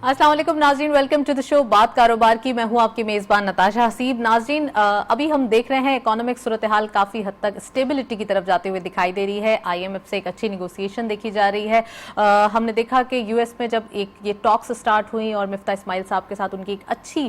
अस्सलाम वालेकुम नाज़रीन, वेलकम टू द शो बात कारोबार की। मैं हूं आपकी मेज़बान नताशा हसीब। नाज़रीन, अभी हम देख रहे हैं इकोनॉमिक सूरत हाल काफ़ी हद तक स्टेबिलिटी की तरफ जाते हुए दिखाई दे रही है। IMF से एक अच्छी निगोसिएशन देखी जा रही है। हमने देखा कि US में जब ये टॉक्स स्टार्ट हुई और मिफ्ता इस्माइल साहब के साथ उनकी एक अच्छी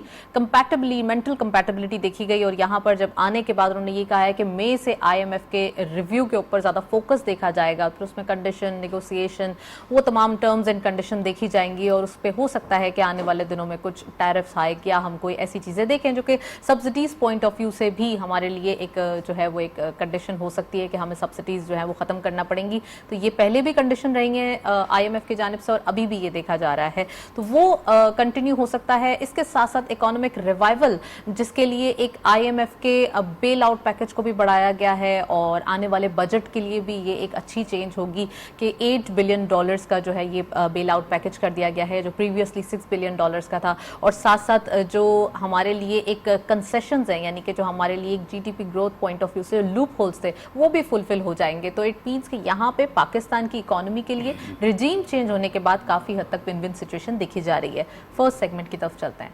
मेंटल कंपैटिबिलिटी देखी गई, और यहाँ पर जब आने के बाद उन्होंने ये कहा है कि मई से IMF के रिव्यू के ऊपर ज़्यादा फोकस देखा जाएगा, फिर उसमें कंडीशन, निगोसिएशन, वो तमाम टर्म्स एंड कंडीशन देखी जाएंगी, और उस पर हो सकता है कि आने वाले दिनों में कुछ टैरिफ्स आए, या हम कोई ऐसी चीज़ें देखें जो कि सब्सिडीज पॉइंट ऑफ व्यू से भी हमारे लिए एक जो है वो एक कंडीशन हो सकती है कि हमें सब्सिडीज जो है वो ख़त्म करना पड़ेंगी। तो ये पहले भी कंडीशन रही है IMF की जानिब से, और अभी भी ये देखा जा रहा है, तो वो कंटिन्यू हो सकता है। इसके साथ साथ इकोनॉमिक रिवाइवल, जिसके लिए एक IMF के बेल आउट पैकेज को भी बढ़ाया गया है, और आने वाले बजट के लिए भी ये एक अच्छी चेंज होगी कि $8 बिलियन का जो है ये बेल आउट पैकेज कर दिया गया है, जो प्रीवियसली $6 बिलियन का था। और साथ साथ जो हमारे लिए एक कंसेशंस हैं, यानी कि जो हमारे लिए एक GDP growth point of view से लूप होल्स थे, वो भी फुलफिल हो जाएंगे। तो इट मीन्स कि यहाँ पे पाकिस्तान की इकोनॉमी के लिए रिजीम चेंज होने के बाद काफ़ी हद तक विन विन सिचुएशन देखी जा रही है। फर्स्ट सेगमेंट की तरफ चलते हैं।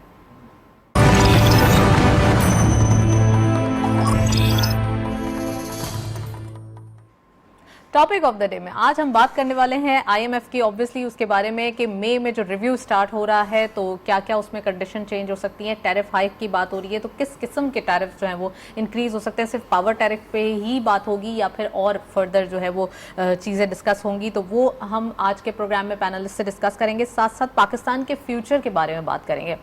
टॉपिक ऑफ द डे में आज हम बात करने वाले हैं IMF की, ऑब्वियसली उसके बारे में कि मई में जो रिव्यू स्टार्ट हो रहा है तो क्या क्या उसमें कंडीशन चेंज हो सकती हैं। टैरिफ हाइक की बात हो रही है, तो किस किस्म के टैरिफ जो हैं वो इंक्रीज हो सकते हैं, सिर्फ पावर टैरिफ पे ही बात होगी या फिर और फर्दर जो है वो चीज़ें डिस्कस होंगी, तो वो हम आज के प्रोग्राम में पैनलिस्ट से डिस्कस करेंगे। साथ साथ पाकिस्तान के फ्यूचर के बारे में बात करेंगे।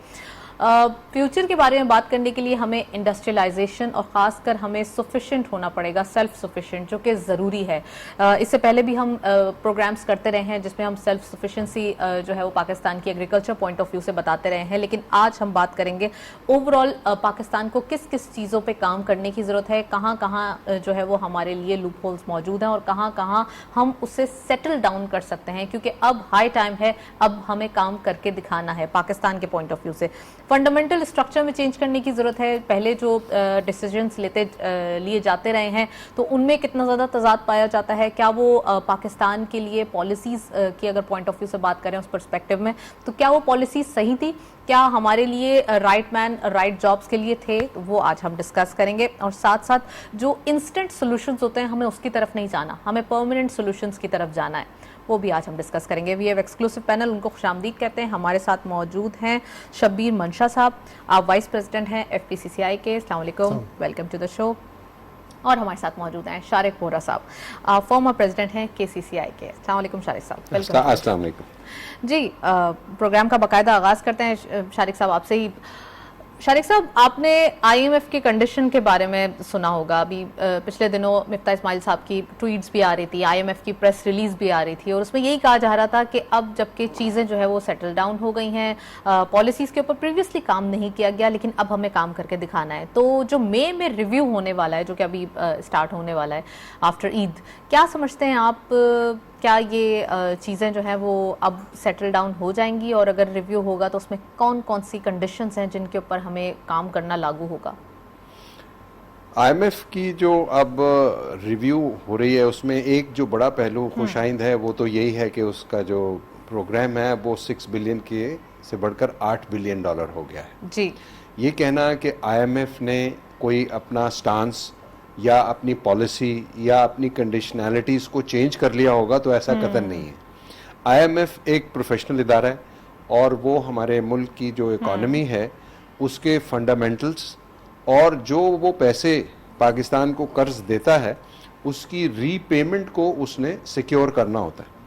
फ्यूचर के बारे में बात करने के लिए हमें इंडस्ट्रियलाइजेशन और ख़ासकर हमें सफिशिएंट होना पड़ेगा, सेल्फ सफिशिएंट, जो कि ज़रूरी है। इससे पहले भी हम प्रोग्राम्स करते रहे हैं जिसमें हम सेल्फ सफिशिएंसी जो है वो पाकिस्तान की एग्रीकल्चर पॉइंट ऑफ व्यू से बताते रहे हैं, लेकिन आज हम बात करेंगे ओवरऑल पाकिस्तान को किस किस चीज़ों पे काम करने की ज़रूरत है, कहाँ कहाँ जो है वो हमारे लिए लूप होल्स मौजूद हैं और कहाँ कहाँ हम उससे सेटल डाउन कर सकते हैं, क्योंकि अब हाई टाइम है, अब हमें काम करके दिखाना है पाकिस्तान के पॉइंट ऑफ व्यू से। फंडामेंटल स्ट्रक्चर में चेंज करने की ज़रूरत है। पहले जो डिसीजंस लिए जाते रहे हैं तो उनमें कितना ज़्यादा तजाद पाया जाता है, क्या वो पाकिस्तान के लिए पॉलिसीज़ की अगर पॉइंट ऑफ व्यू से बात करें उस पर्सपेक्टिव में, तो क्या वो पॉलिसीज़ सही थी, क्या हमारे लिए राइट मैन राइट जॉब्स के लिए थे, तो वो आज हम डिस्कस करेंगे। और साथ साथ जो इंस्टेंट सोल्यूशंस होते हैं हमें उसकी तरफ नहीं जाना, हमें परमानेंट सोल्यूशंस की तरफ जाना है, वो भी आज हम डिस्कस करेंगे। वी हैव एक्सक्लूसिव पैनल, उनको खुशामदीद कहते हैं। हमारे साथ मौजूद हैं शब्बीर मंशा साहब, आप वाइस प्रेसिडेंट हैं FPCCI के। अस्सलाम वालेकुम, वेलकम टू द शो। और हमारे साथ मौजूद हैं शारिक बोहरा साहब, आप फॉर्मर प्रेसिडेंट हैं KCCI के। अस्सलाम वालेकुम शारिक साहब, वेलकम। अस्सलाम वालेकुम जी। प्रोग्राम का बाकायदा आगाज़ करते हैं शारिक साहब आपसे ही। शारिक साहब, आपने IMF के कंडीशन के बारे में सुना होगा। अभी पिछले दिनों मिफ्ता इस्माइल साहब की ट्वीट्स भी आ रही थी, IMF की प्रेस रिलीज भी आ रही थी, और उसमें यही कहा जा रहा था कि अब जबकि चीज़ें जो है वो सेटल डाउन हो गई हैं, पॉलिसीज़ के ऊपर प्रीवियसली काम नहीं किया गया, लेकिन अब हमें काम करके दिखाना है। तो जो मई में रिव्यू होने वाला है, जो कि अभी स्टार्ट होने वाला है आफ्टर ईद, क्या समझते हैं आप, क्या ये चीज़ें जो हैं वो अब सेटल डाउन हो जाएंगी, और अगर रिव्यू होगा तो उसमें कौन कौन सी कंडीशंस हैं जिनके ऊपर हमें काम करना लागू होगा? IMF की जो अब रिव्यू हो रही है उसमें एक जो बड़ा पहलू खुशाइंद है वो तो यही है कि उसका जो प्रोग्राम है वो 6 बिलियन के से बढ़कर $8 बिलियन हो गया है। जी। ये कहना कि IMF ने कोई अपना स्टांस या अपनी पॉलिसी या अपनी कंडीशनैलिटीज़ को चेंज कर लिया होगा तो ऐसा कतई नहीं है। IMF एक प्रोफेशनल इदारा है और वो हमारे मुल्क की जो इकॉनमी है उसके फंडामेंटल्स और जो वो पैसे पाकिस्तान को कर्ज देता है उसकी रीपेमेंट को उसने सिक्योर करना होता है।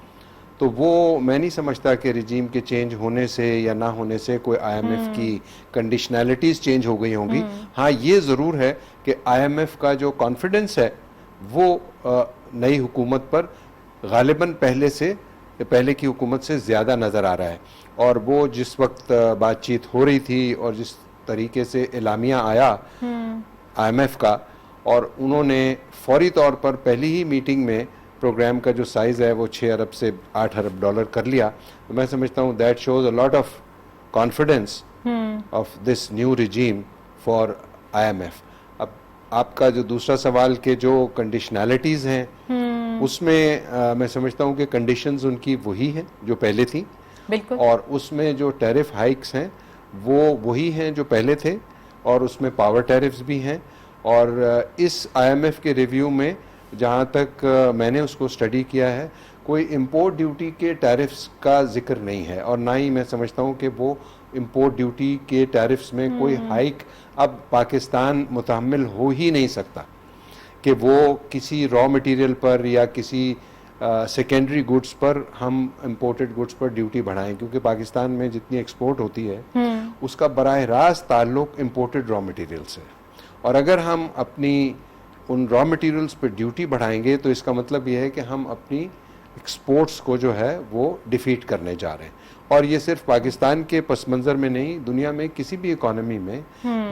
तो वो मैं नहीं समझता कि रिजीम के चेंज होने से या ना होने से कोई IMF की कंडीशनैलिटीज़ चेंज हो गई होंगी। हाँ, ये ज़रूर है कि IMF का जो कॉन्फिडेंस है वो नई हुकूमत पर गालिबन पहले की हुकूमत से ज़्यादा नज़र आ रहा है, और वो जिस वक्त बातचीत हो रही थी और जिस तरीके से एलामिया आया IMF का, और उन्होंने फौरी तौर पर पहली ही मीटिंग में प्रोग्राम का जो साइज़ है वो 6 अरब से $8 अरब कर लिया, तो मैं समझता हूँ that shows a lot of confidence of this new regime for IMF। अब आपका जो दूसरा सवाल के जो कंडीशनैलिटीज़ हैं उसमें मैं समझता हूँ कि कंडीशंस उनकी वही हैं जो पहले थी। बिल्कुल। और उसमें जो टैरिफ हाइक्स हैं वो वही हैं जो पहले थे, और उसमें पावर टैरिफ्स भी हैं। और इस आईएमएफ के रिव्यू में जहाँ तक मैंने उसको स्टडी किया है, कोई इंपोर्ट ड्यूटी के टैरिफ्स का जिक्र नहीं है, और ना ही मैं समझता हूँ कि वो इंपोर्ट ड्यूटी के टैरिफ्स में कोई हाइक अब पाकिस्तान मुतहम्मिल हो ही नहीं सकता कि वो किसी रॉ मटेरियल पर या किसी सेकेंडरी गुड्स पर हम इंपोर्टेड गुड्स पर ड्यूटी बढ़ाएं, क्योंकि पाकिस्तान में जितनी एक्सपोर्ट होती है उसका बराह रास्त ताल्लुक इंपोर्टेड रॉ मटेरियल से। और अगर हम अपनी उन रॉ मटेरियल्स पर ड्यूटी बढ़ाएंगे तो इसका मतलब ये है कि हम अपनी एक्सपोर्ट्स को जो है वो डिफीट करने जा रहे हैं। और ये सिर्फ पाकिस्तान के पस मंज़र में नहीं, दुनिया में किसी भी इकोनॉमी में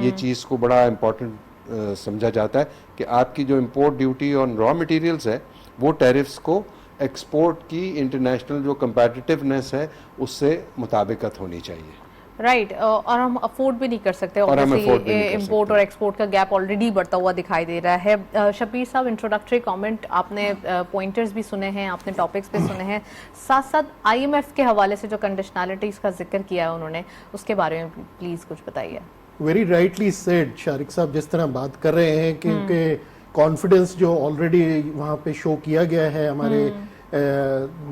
ये चीज़ को बड़ा इम्पोर्टेंट समझा जाता है कि आपकी जो import duty on raw materials है वो टैरिफ्स को एक्सपोर्ट की इंटरनेशनल जो कंपेटिटिवनेस है उससे मुताबिकत होनी चाहिए। राइट और हम अफोर्ड भी नहीं कर सकते, इंपोर्ट और एक्सपोर्ट का गैप ऑलरेडी बढ़ता हुआ दिखाई दे रहा है। शब्बीर साहब, इंट्रोडक्टरी कमेंट, आपने पॉइंटर्स भी सुने हैं, आपने टॉपिक्स भी सुने हैं, साथ साथ आईएमएफ के हवाले से जो कंडीशनैलिटीज का जिक्र किया है उन्होंने, उसके बारे में प्लीज कुछ बताइए। वेरी राइटली सेड शारिक साहब, जिस तरह बात कर रहे हैं कि उनके कॉन्फिडेंस जो ऑलरेडी वहाँ पे शो किया गया है, हमारे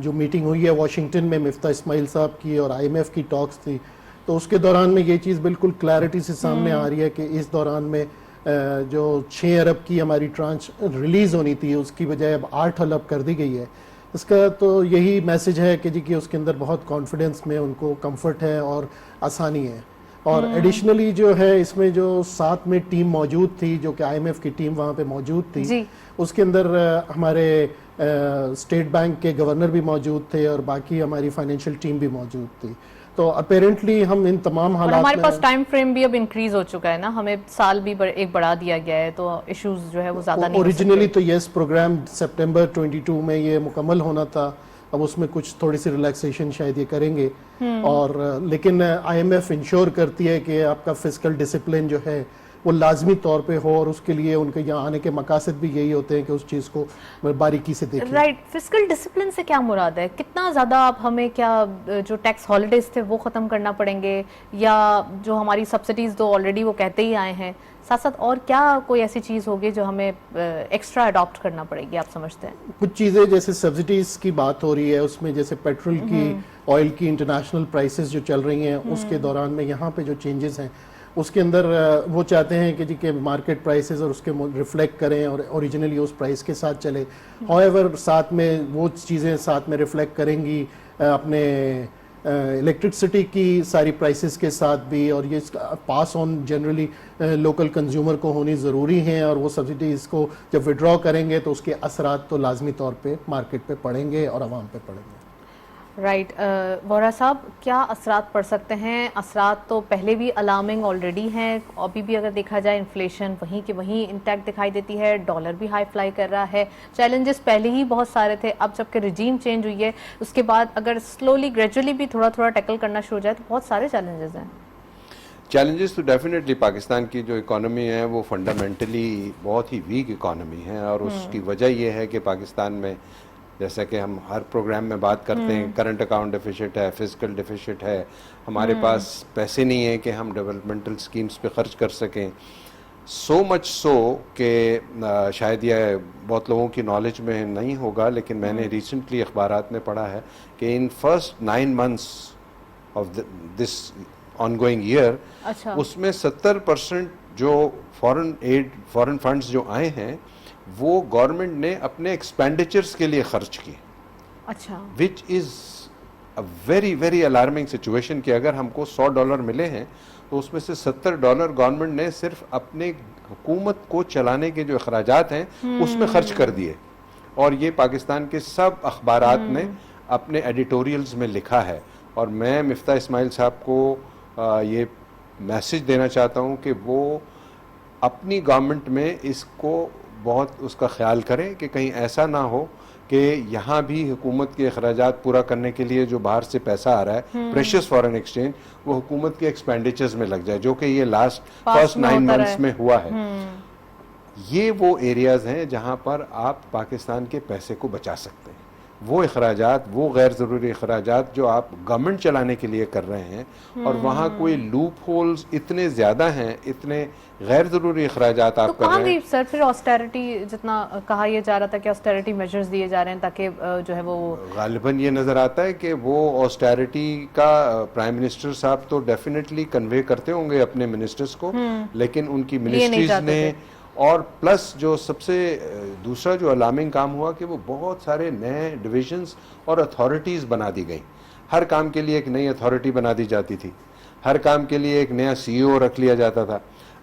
जो मीटिंग हुई है वॉशिंगटन में मिफ्ता इस्माइल साहब की और आईएमएफ की टॉक्स थी, तो उसके दौरान में ये चीज़ बिल्कुल क्लैरिटी से सामने आ रही है कि इस दौरान में जो 6 अरब की हमारी ट्रांच रिलीज़ होनी थी उसकी बजाय अब 8 अरब कर दी गई है। इसका तो यही मैसेज है कि जी कि उसके अंदर बहुत कॉन्फिडेंस में उनको कंफर्ट है और आसानी है। और एडिशनली जो है इसमें जो साथ में टीम मौजूद थी, जो कि आईएमएफ की टीम वहाँ पे मौजूद थी, उसके अंदर हमारे स्टेट बैंक के गवर्नर भी मौजूद थे और बाकी हमारी फाइनेंशियल टीम भी मौजूद थी। तो अपेरेंटली हम इन तमाम हालात में, हमारे पास टाइम फ्रेम भी अब इंक्रीज हो चुका है ना, हमें साल भी एक बढ़ा दिया गया है, तो इश्यूज जो है वो ज्यादा नहीं। ओरिजिनली तो यस प्रोग्राम सितंबर 22 में ये मुकम्मल होना था, अब उसमें कुछ थोड़ी सी रिलैक्सेशन शायद ये करेंगे। और लेकिन आईएमएफ इंश्योर करती है कि आपका फिस्कल डिसिप्लिन जो है वो लाजमी तौर पे हो, और उसके लिए उनके यहाँ आने के मकासद भी यही होते हैं कि उस चीज़ को बारीकी से देखें। राइट, फिस्कल डिसिप्लिन से क्या मुराद है? कितना ज़्यादा आप हमें क्या जो टैक्स हॉलिडेज थे वो ख़त्म करना पड़ेंगे, या जो हमारी सब्सिडीज़ तो ऑलरेडी वो कहते ही आए हैं, साथ साथ और क्या कोई ऐसी चीज़ होगी जो हमें एक्स्ट्रा अडॉप्ट करना पड़ेगी, आप समझते हैं? कुछ चीज़ें जैसे सब्सिडीज़ की बात हो रही है, उसमें जैसे पेट्रोल की, ऑयल की इंटरनेशनल प्राइसेस जो चल रही हैं उसके दौरान में यहाँ पे जो चेंजेस हैं उसके अंदर वो चाहते हैं कि जी के मार्केट प्राइसेस और उसके रिफ्लेक्ट करें और ओरिजिनली उस प्राइस के साथ चले। हाउएवर साथ में वो चीज़ें साथ में रिफ्लेक्ट करेंगी अपने इलेक्ट्रिसिटी की सारी प्राइसेस के साथ भी, और ये pass on generally local consumer को होनी ज़रूरी हैं, और वो सब्सिडीज़ को जब विड्रॉ करेंगे तो उसके असरात तो लाजमी तौर पे मार्केट पे पड़ेंगे और आवाम पे पड़ेंगे। राइट, वोहरा साहब, क्या असरात पड़ सकते हैं? असरात तो पहले भी अलार्मिंग ऑलरेडी हैं, अभी भी अगर देखा जाए इन्फ्लेशन वहीं के वहीं इंटैक्ट दिखाई देती है, डॉलर भी हाई फ्लाई कर रहा है, चैलेंजेस पहले ही बहुत सारे थे, अब जबकि रिजीम चेंज हुई है उसके बाद अगर स्लोली ग्रेजुअली भी थोड़ा थोड़ा टैकल करना शुरू हो जाए तो बहुत सारे चैलेंजेस हैं। चैलेंजेस तो डेफिनेटली पाकिस्तान की जो इकोनॉमी है वो फंडामेंटली बहुत ही वीक इकोनॉमी है, और उसकी वजह यह है कि पाकिस्तान में, जैसा कि हम हर प्रोग्राम में बात करते हैं, करंट अकाउंट डिफिसिट है, फिजिकल डिफिसिट है, हमारे पास पैसे नहीं है कि हम डेवलपमेंटल स्कीम्स पे खर्च कर सकें। सो मच सो कि शायद यह बहुत लोगों की नॉलेज में नहीं होगा, लेकिन मैंने रिसेंटली अखबारात में पढ़ा है कि in first 9 months of this ongoing year, उसमें 70% जो फॉरेन फंड्स जो आए हैं वो गवर्नमेंट ने अपने एक्सपेंडिचर्स के लिए खर्च किए। अच्छा, which is a very very alarming situation कि अगर हमको $100 मिले हैं तो उसमें से $70 गवर्नमेंट ने सिर्फ अपने हुकूमत को चलाने के जो अखराजात हैं उसमें खर्च कर दिए। और ये पाकिस्तान के सब अखबारात ने अपने एडिटोरियल्स में लिखा है, और मैं मिफ्ता इस्माइल साहब को ये मैसेज देना चाहता हूँ कि वो अपनी गवर्नमेंट में इसको बहुत उसका ख्याल करें कि कहीं ऐसा ना हो कि यहाँ भी हुकूमत के अखराजात पूरा करने के लिए जो बाहर से पैसा आ रहा है, प्रेशियस फॉरेन एक्सचेंज, वो हुकूमत के एक्सपेंडिचर्स में लग जाए, जो कि ये फर्स्ट 9 months में हुआ है। ये वो एरियाज हैं जहाँ पर आप पाकिस्तान के पैसे को बचा सकते हैं। वो अखराजात, वो गैर ज़रूरी अखराजात जो आप गवर्नमेंट चलाने के लिए कर रहे हैं और वहाँ कोई लूप होल्स इतने ज़्यादा हैं, इतने गैर ज़रूरी अखराजात आप तो कर कहाँ रहे गई हैं। सर फिर ऑस्टेरिटी, जितना कहा यह जा रहा था कि ऑस्टेरिटी मेजर्स दिए जा रहे हैं ताकि जो है वो गालिबन ये नज़र आता है कि वो ऑस्टेरिटी का प्राइम मिनिस्टर साहब तो डेफिनेटली कन्वे करते होंगे अपने मिनिस्टर्स को, लेकिन उनकी नहीं मिनिस्ट्रीज चाहते ने, और प्लस जो सबसे दूसरा जो अलार्मिंग काम हुआ कि वो बहुत सारे नए डिविजन्स और अथॉरिटीज़ बना दी गई। हर काम के लिए एक नई अथॉरिटी बना दी जाती थी, हर काम के लिए एक नया सीईओ रख लिया जाता था।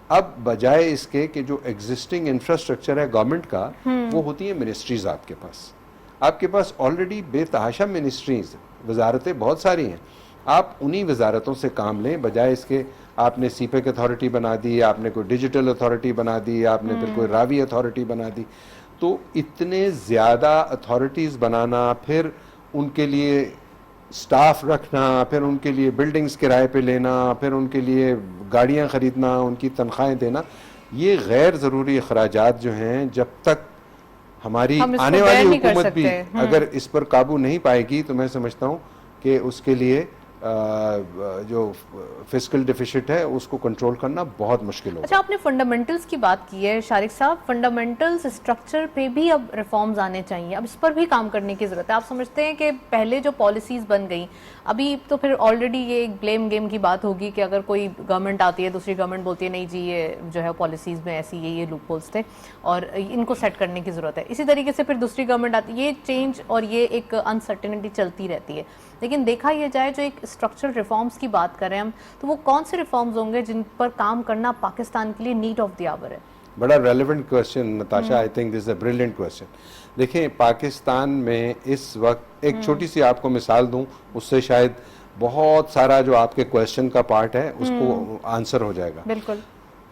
अब बजाय इसके कि जो एग्जिस्टिंग इंफ्रास्ट्रक्चर है गवर्नमेंट का, वो होती है मिनिस्ट्रीज आपके पास ऑलरेडी बेतहाशा मिनिस्ट्रीज, वजारतें बहुत सारी हैं। आप उन्हीं वजारतों से काम लें, बजाय इसके आपने सीपेक अथॉरिटी बना दी, आपने कोई डिजिटल अथॉरिटी बना दी, आपने फिर कोई रावी अथॉरिटी बना दी। तो इतने ज़्यादा अथॉरिटीज़ बनाना, फिर उनके लिए स्टाफ रखना, फिर उनके लिए बिल्डिंग्स किराए पे लेना, फिर उनके लिए गाड़ियां ख़रीदना, उनकी तनख्वाहें देना, ये गैर ज़रूरी अखराजात जो हैं, जब तक हमारी हम इसको आने bear वाली नहीं कर हुकूमत भी सकते। अगर इस पर काबू नहीं पाएगी तो मैं समझता हूँ कि उसके लिए जो फिस्कल डिफिसिट है उसको कंट्रोल करना बहुत मुश्किल होगा। अच्छा, आपने फंडामेंटल्स की बात की है शारिक साहब, फंडामेंटल्स स्ट्रक्चर पे भी अब रिफॉर्म्स आने चाहिए, अब इस पर भी काम करने की जरूरत है। आप समझते हैं कि पहले जो पॉलिसीज बन गई, अभी तो फिर ऑलरेडी ये एक ब्लेम गेम की बात होगी कि अगर कोई गवर्नमेंट आती है, दूसरी गवर्नमेंट बोलती है नहीं जी ये जो है पॉलिसीज में ऐसी ये लूप होल्स थे और इनको सेट करने की जरूरत है। इसी तरीके से फिर दूसरी गवर्नमेंट आती है, ये चेंज और ये एक अनसर्टेनिटी चलती रहती है। लेकिन देखा यह जाए जो एक स्ट्रक्चरल रिफॉर्म्स की बात करें हम, तो वो कौन से रिफॉर्म्स होंगे जिन पर काम करना पाकिस्तान के लिए नीड ऑफ द आवर है? बड़ा relevant question Natasha, I think this is a brilliant question. देखें, पाकिस्तान में इस वक्त एक छोटी सी आपको मिसाल दूं, उससे शायद बहुत सारा जो आपके क्वेश्चन का पार्ट है उसको आंसर हो जाएगा। बिल्कुल।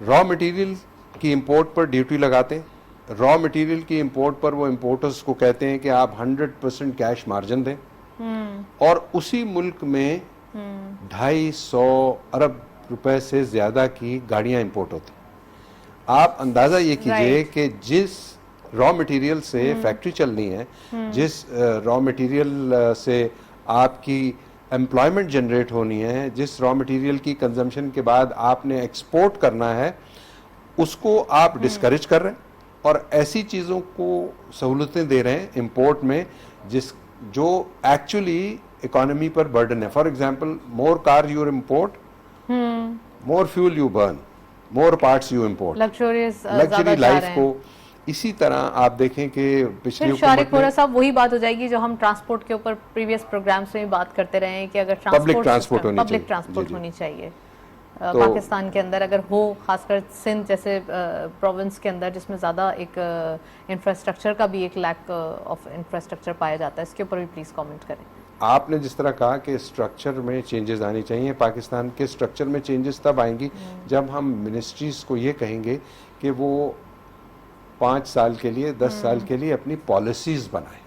रॉ मटेरियल की इंपोर्ट पर ड्यूटी लगाते हैं, रॉ मटेरियल की इंपोर्ट पर वो इंपोर्टर्स को कहते हैं कि आप 100% कैश मार्जिन दें, और उसी मुल्क में 250 अरब रुपए से ज्यादा की गाड़ियां इंपोर्ट होती। आप अंदाजा ये कीजिए कि जिस रॉ मटेरियल से फैक्ट्री चलनी है, जिस रॉ मटेरियल से आपकी एम्प्लॉयमेंट जनरेट होनी है, जिस रॉ मटेरियल की कंजम्पशन के बाद आपने एक्सपोर्ट करना है, उसको आप डिस्करेज कर रहे हैं और ऐसी चीज़ों को सहूलतें दे रहे हैं इंपोर्ट में जो एक्चुअली इकोनॉमी पर बर्डन है। For example, more car you import, more fuel you burn, more parts you import, luxury life को। इसी तरह आप देखें कि पिछली शारिक वोरा साहब, वही बात हो जाएगी जो हम ट्रांसपोर्ट के ऊपर प्रीवियस प्रोग्राम्स में बात करते रहे हैं कि अगर पब्लिक ट्रांसपोर्ट होनी चाहिए पाकिस्तान के अंदर, अगर हो, खासकर सिंध जैसे प्रोविंस के अंदर जिसमें ज़्यादा एक इंफ्रास्ट्रक्चर का भी एक लैक ऑफ इंफ्रास्ट्रक्चर पाया जाता है, इसके ऊपर भी प्लीज़ कमेंट करें। आपने जिस तरह कहा कि स्ट्रक्चर में चेंजेस आनी चाहिए, पाकिस्तान के स्ट्रक्चर में चेंजेस तब आएंगी जब हम मिनिस्ट्रीज को ये कहेंगे कि वो 5 साल के लिए, 10 साल के लिए अपनी पॉलिसीज बनाएं,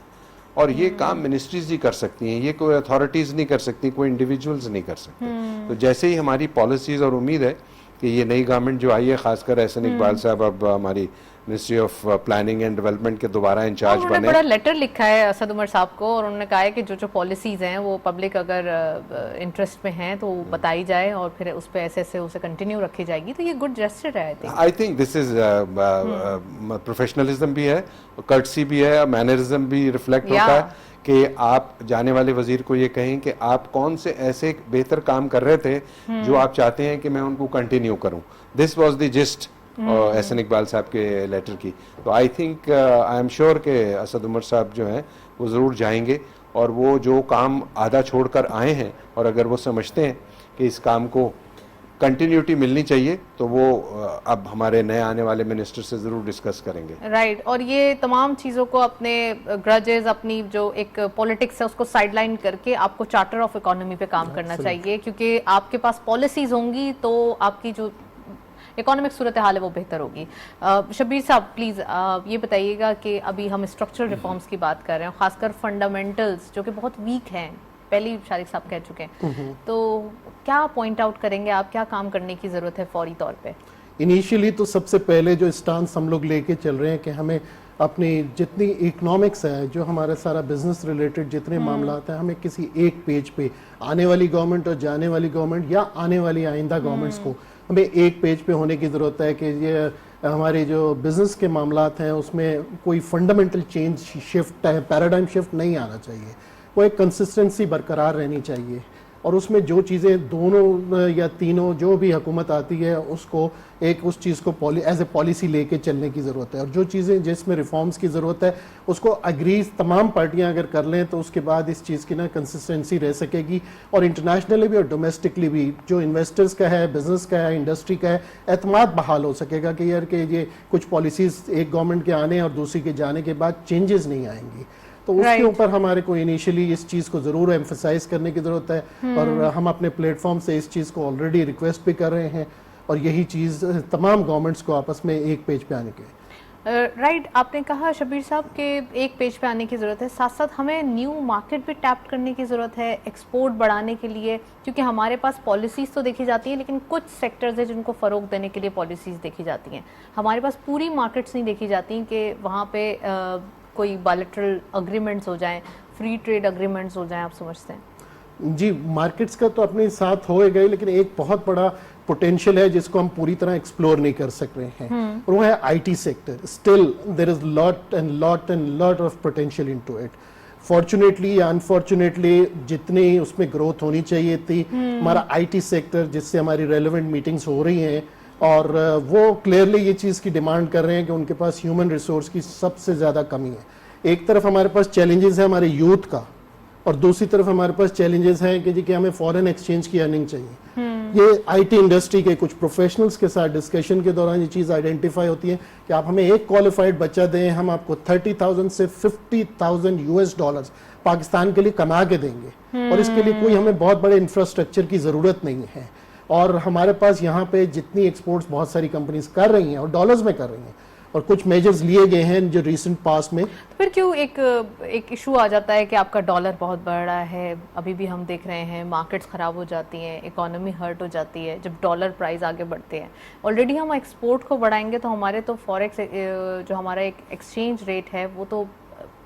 और ये काम मिनिस्ट्रीज ही कर सकती हैं, ये कोई अथॉरिटीज़ नहीं कर सकती, कोई इंडिविजुअल्स नहीं कर सकते। तो जैसे ही हमारी पॉलिसीज़, और उम्मीद है कि ये नई गवर्नमेंट जो आई है, खासकर एहसन इकबाल साहब अब हमारी ministry of planning and development के दोबारा इंचार्ज बने। बड़ा लेटर लिखा है असद उमर साहब को और उन्होंने कहा है कि जो पॉलिसीज़ हैं वो पब्लिक अगर इंटरेस्ट में हैं तो बताई जाए और फिर उस पर ऐसे उसे कंटिन्यू रखी जाएगी, तो ये गुड जेस्चर है। I think this is professionalism भी है, कर्टसी भी है, मैनरिज्म भी रिफ्लेक्ट होता है कि आप जाने वाले वजीर को ये कहें कि आप कौन से ऐसे बेहतर काम कर रहे थे जो आप चाहते हैं कि मैं उनको कंटिन्यू करूं। This was the gist Ahsan Iqbal साहब के लेटर की। तो I think, I am sure कि असद उमर साहब जो हैं वो ज़रूर जाएंगे, और वो जो काम आधा छोड़कर आए हैं और अगर वो समझते हैं कि इस काम को कंटिन्यूटी मिलनी चाहिए, तो वो अब हमारे नए आने वाले मिनिस्टर से जरूर डिस्कस करेंगे। राइट, और ये तमाम चीज़ों को अपने ग्रजेस, अपनी जो एक पॉलिटिक्स है उसको साइडलाइन करके आपको चार्टर ऑफ इकोनॉमी पे काम करना चाहिए, क्योंकि आपके पास पॉलिसीज होंगी तो आपकी जो इकोनॉमिक सूरत हाल है वो बेहतर होगी। शब्बीर साहब, प्लीज़ ये बताइएगा कि अभी हम स्ट्रक्चरल रिफॉर्म्स की बात कर रहे हैं, खासकर फंडामेंटल्स जो कि बहुत वीक हैं, पहले ही शारिक साहब कह चुके हैं, तो क्या पॉइंट आउट करेंगे आप, क्या काम करने की ज़रूरत है फौरी तौर पे? इनिशियली तो सबसे पहले जो स्टांस हम लोग लेके चल रहे हैं कि हमें अपनी जितनी इकोनॉमिक्स है, जो हमारा सारा बिजनेस रिलेटेड जितने मामला हैं, हमें किसी एक पेज पे आने वाली गवर्नमेंट और जाने वाली गवर्नमेंट या आने वाली आइंदा गवर्नमेंट्स को हमें एक पेज पे होने की ज़रूरत है कि ये हमारे जो बिजनेस के मामलात हैं उसमें कोई फंडामेंटल चेंज शिफ्ट है, पैराडाइम शिफ्ट नहीं आना चाहिए। वो एक कंसिस्टेंसी बरकरार रहनी चाहिए और उसमें जो चीज़ें दोनों या तीनों जो भी हुकूमत आती है उसको एक उस चीज़ को एज ए पॉलिसी लेके चलने की ज़रूरत है और जो चीज़ें जिसमें रिफॉर्म्स की ज़रूरत है उसको अग्री तमाम पार्टियां अगर कर लें तो उसके बाद इस चीज़ की ना कंसिस्टेंसी रह सकेगी और इंटरनेशनली भी और डोमेस्टिकली भी जो इन्वेस्टर्स का है, बिजनेस का है, इंडस्ट्री का है, एतमाद बहाल हो सकेगा कि यार कि ये कुछ पॉलिसीज़ एक गवर्नमेंट के आने और दूसरी के जाने के बाद चेंजेस नहीं आएंगी। तो उसके ऊपर हमारे को इनिशियली इस चीज़ को ज़रूर एम्फसाइज करने की ज़रूरत है और हम अपने प्लेटफॉर्म से इस चीज़ को ऑलरेडी रिक्वेस्ट भी कर रहे हैं और यही चीज़ तमाम गवर्नमेंट्स को आपस में एक पेज पे आने के। राइट, आपने कहा शबीर साहब के एक पेज पे आने की ज़रूरत है, साथ साथ हमें न्यू मार्केट भी टैप करने की ज़रूरत है एक्सपोर्ट बढ़ाने के लिए, क्योंकि हमारे पास पॉलिसीज़ तो देखी जाती हैं लेकिन कुछ सेक्टर्स हैं जिनको फ़रोग देने के लिए पॉलिसीज़ देखी जाती हैं। हमारे पास पूरी मार्केट्स नहीं देखी जाती कि वहाँ पे कोई बायलैटरल अग्रीमेंट्स हो जाएं, फ्री ट्रेड अग्रीमेंट्स हो जाएं, आप समझते हैं? जी, मार्केट्स का तो अपने साथ होएगा ही, लेकिन एक बहुत बड़ा पोटेंशियल है जिसको हम पूरी तरह एक्सप्लोर नहीं कर सक रहे हैं और वो है IT sector. Still there is lot of potential into it. Fortunately या अनफॉर्चुनेटली जितनी उसमें ग्रोथ होनी चाहिए थी, हमारा आईटी सेक्टर जिससे हमारी रेलेवेंट मीटिंग्स हो रही हैं और वो क्लियरली ये चीज़ की डिमांड कर रहे हैं कि उनके पास ह्यूमन रिसोर्स की सबसे ज़्यादा कमी है। एक तरफ हमारे पास चैलेंजेस है हमारे यूथ का और दूसरी तरफ हमारे पास चैलेंजेस हैं कि जी कि हमें फॉरेन एक्सचेंज की अर्निंग चाहिए। ये आईटी इंडस्ट्री के कुछ प्रोफेशनल्स के साथ डिस्कशन के दौरान ये चीज़ आइडेंटिफाई होती है कि आप हमें एक क्वालिफाइड बच्चा दें, हम आपको 30,000 से 50,000 यूएस डॉलर्स पाकिस्तान के लिए कमा के देंगे और इसके लिए कोई हमें बहुत बड़े इंफ्रास्ट्रक्चर की ज़रूरत नहीं है। और हमारे पास यहाँ पे जितनी एक्सपोर्ट्स बहुत सारी कंपनीज कर रही हैं और डॉलर्स में कर रही हैं और कुछ मेजर्स लिए गए हैं जो रिसेंट पास में। तो फिर क्यों एक इशू आ जाता है कि आपका डॉलर बहुत बढ़ रहा है? अभी भी हम देख रहे हैं मार्केट्स खराब हो जाती हैं, इकोनॉमी हर्ट हो जाती है जब डॉलर प्राइस आगे बढ़ते हैं। ऑलरेडी हम एक्सपोर्ट को बढ़ाएंगे तो हमारे तो फॉरेक्स जो हमारा एक एक्सचेंज रेट है वो तो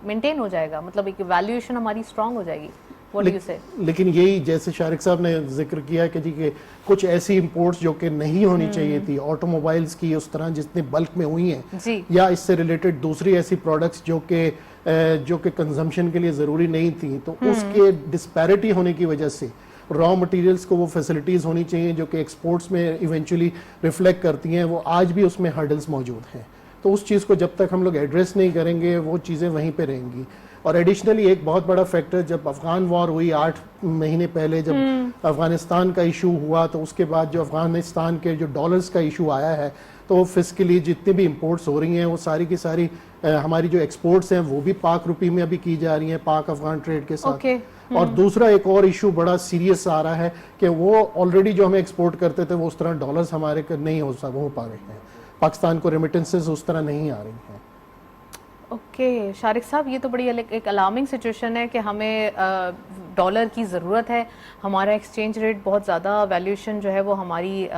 मेंटेन हो जाएगा, मतलब एक वैल्यूएशन हमारी स्ट्रांग हो जाएगी। लेकिन यही जैसे शारिक साहब ने जिक्र किया कि जी के कुछ ऐसी इंपोर्ट्स जो कि नहीं होनी चाहिए थी, ऑटोमोबाइल्स की उस तरह जितने बल्क में हुई हैं या इससे रिलेटेड दूसरी ऐसी प्रोडक्ट्स जो कि कंजम्पशन के लिए ज़रूरी नहीं थी, तो उसके डिस्पैरिटी होने की वजह से रॉ मटेरियल्स को वो फैसिलिटीज़ होनी चाहिए जो कि एक्सपोर्ट्स में इवेंचुअली रिफ्लेक्ट करती हैं, वो आज भी उसमें हर्डल्स मौजूद हैं। तो उस चीज़ को जब तक हम लोग एड्रेस नहीं करेंगे वो चीज़ें वहीं पे रहेंगी। और एडिशनली एक बहुत बड़ा फैक्टर, जब अफगान वॉर हुई 8 महीने पहले, जब अफगानिस्तान का इशू हुआ तो उसके बाद जो अफगानिस्तान के जो डॉलर्स का इशू आया है तो फिस्कली जितनी भी इंपोर्ट्स हो रही हैं वो सारी की सारी हमारी जो एक्सपोर्ट्स हैं वो भी पाक रुपी में अभी की जा रही हैं, पाक अफगान ट्रेड के साथ। और दूसरा एक और इशू बड़ा सीरियस आ रहा है कि वो ऑलरेडी जो हमें एक्सपोर्ट करते थे वो उस तरह डॉलर्स हमारे नहीं हो पा रहे हैं, पाकिस्तान को रेमिटेंसेस उस तरह नहीं आ रही हैं। ओके शारिक साहब, ये तो बड़ी एक अलार्मिंग सिचुएशन है कि हमें डॉलर की ज़रूरत है। हमारा एक्सचेंज रेट बहुत ज़्यादा, वैल्यूएशन जो है वो हमारी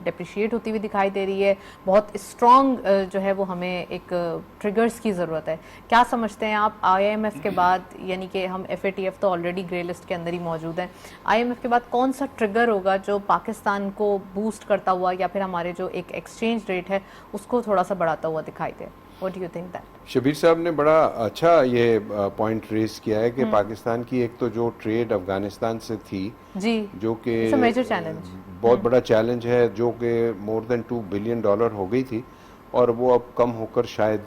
डिप्रिशिएट होती हुई दिखाई दे रही है। बहुत स्ट्रॉन्ग जो है वो हमें एक ट्रिगर्स की ज़रूरत है। क्या समझते हैं आप IMF के बाद, यानी कि हम FATF तो ऑलरेडी ग्रे लिस्ट के अंदर ही मौजूद हैं, IMF के बाद कौन सा ट्रिगर होगा जो पाकिस्तान को बूस्ट करता हुआ या फिर हमारे जो एक एक्सचेंज रेट है उसको थोड़ा सा बढ़ाता हुआ दिखाई दे? What do you think that? Shabir साहब ने बड़ा अच्छा ये पॉइंट रेस किया है कि पाकिस्तान की एक तो जो ट्रेड अफगानिस्तान से थी जी, जो कि मेजर चैलेंज, बहुत बड़ा चैलेंज है, जो कि मोर देन $2 बिलियन हो गई थी और वो अब कम होकर शायद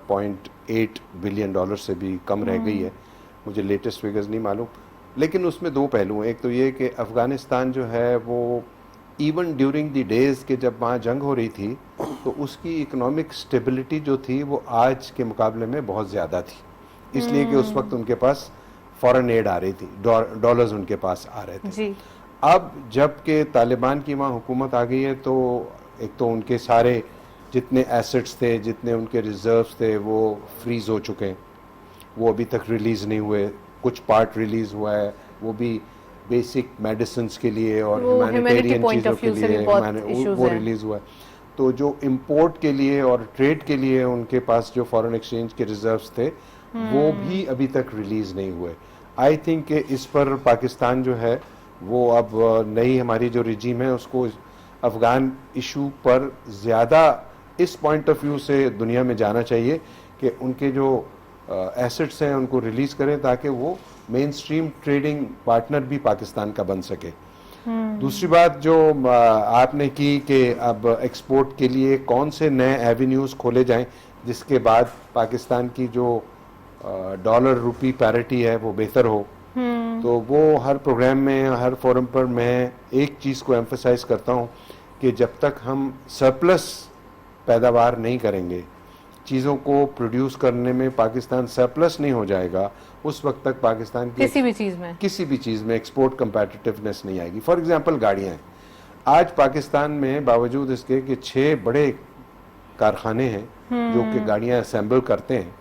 $0.8 बिलियन से भी कम रह गई है। मुझे लेटेस्ट फिगर्स नहीं मालूम, लेकिन उसमें दो पहलू हैं। एक तो ये कि अफगानिस्तान जो है वो इवन ड्यूरिंग द डेज के जब वहाँ जंग हो रही थी तो उसकी इकोनॉमिक स्टेबिलिटी जो थी वो आज के मुकाबले में बहुत ज़्यादा थी, इसलिए कि उस वक्त उनके पास फॉरेन एड आ रही थी, डॉलर्स उनके पास आ रहे थे जी। अब जब के तालिबान की वहाँ हुकूमत आ गई है तो एक तो उनके सारे जितने एसेट्स थे, जितने उनके रिजर्व्स थे वो फ्रीज हो चुके हैं, वो अभी तक रिलीज़ नहीं हुए। कुछ पार्ट रिलीज़ हुआ है, वो भी बेसिक मेडिसिन के लिए और ह्यूमैनिटेरियन चीज़ों के लिए वो रिलीज़ हुआ है। तो जो इंपोर्ट के लिए और ट्रेड के लिए उनके पास जो फॉरेन एक्सचेंज के रिजर्व्स थे वो भी अभी तक रिलीज नहीं हुए। आई थिंक कि इस पर पाकिस्तान जो है वो अब नई हमारी जो रिजीम है उसको अफगान इशू पर ज़्यादा इस पॉइंट ऑफ व्यू से दुनिया में जाना चाहिए कि उनके जो एसेट्स हैं उनको रिलीज करें ताकि वो मेन स्ट्रीम ट्रेडिंग पार्टनर भी पाकिस्तान का बन सके। दूसरी बात जो आपने की कि अब एक्सपोर्ट के लिए कौन से नए एवेन्यूज़ खोले जाएं जिसके बाद पाकिस्तान की जो डॉलर रुपी पैरिटी है वो बेहतर हो, तो वो हर प्रोग्राम में हर फोरम पर मैं एक चीज़ को एम्फसाइज करता हूँ कि जब तक हम सरप्लस पैदावार नहीं करेंगे, चीज़ों को प्रोड्यूस करने में पाकिस्तान सरप्लस नहीं हो जाएगा, उस वक्त तक पाकिस्तान की किसी भी चीज़ में एक्सपोर्ट कंपेटिटिवनेस नहीं आएगी। फॉर एग्जांपल गाड़ियाँ हैं, आज पाकिस्तान में बावजूद इसके कि 6 बड़े कारखाने हैं जो कि गाड़ियाँ असेंबल करते हैं,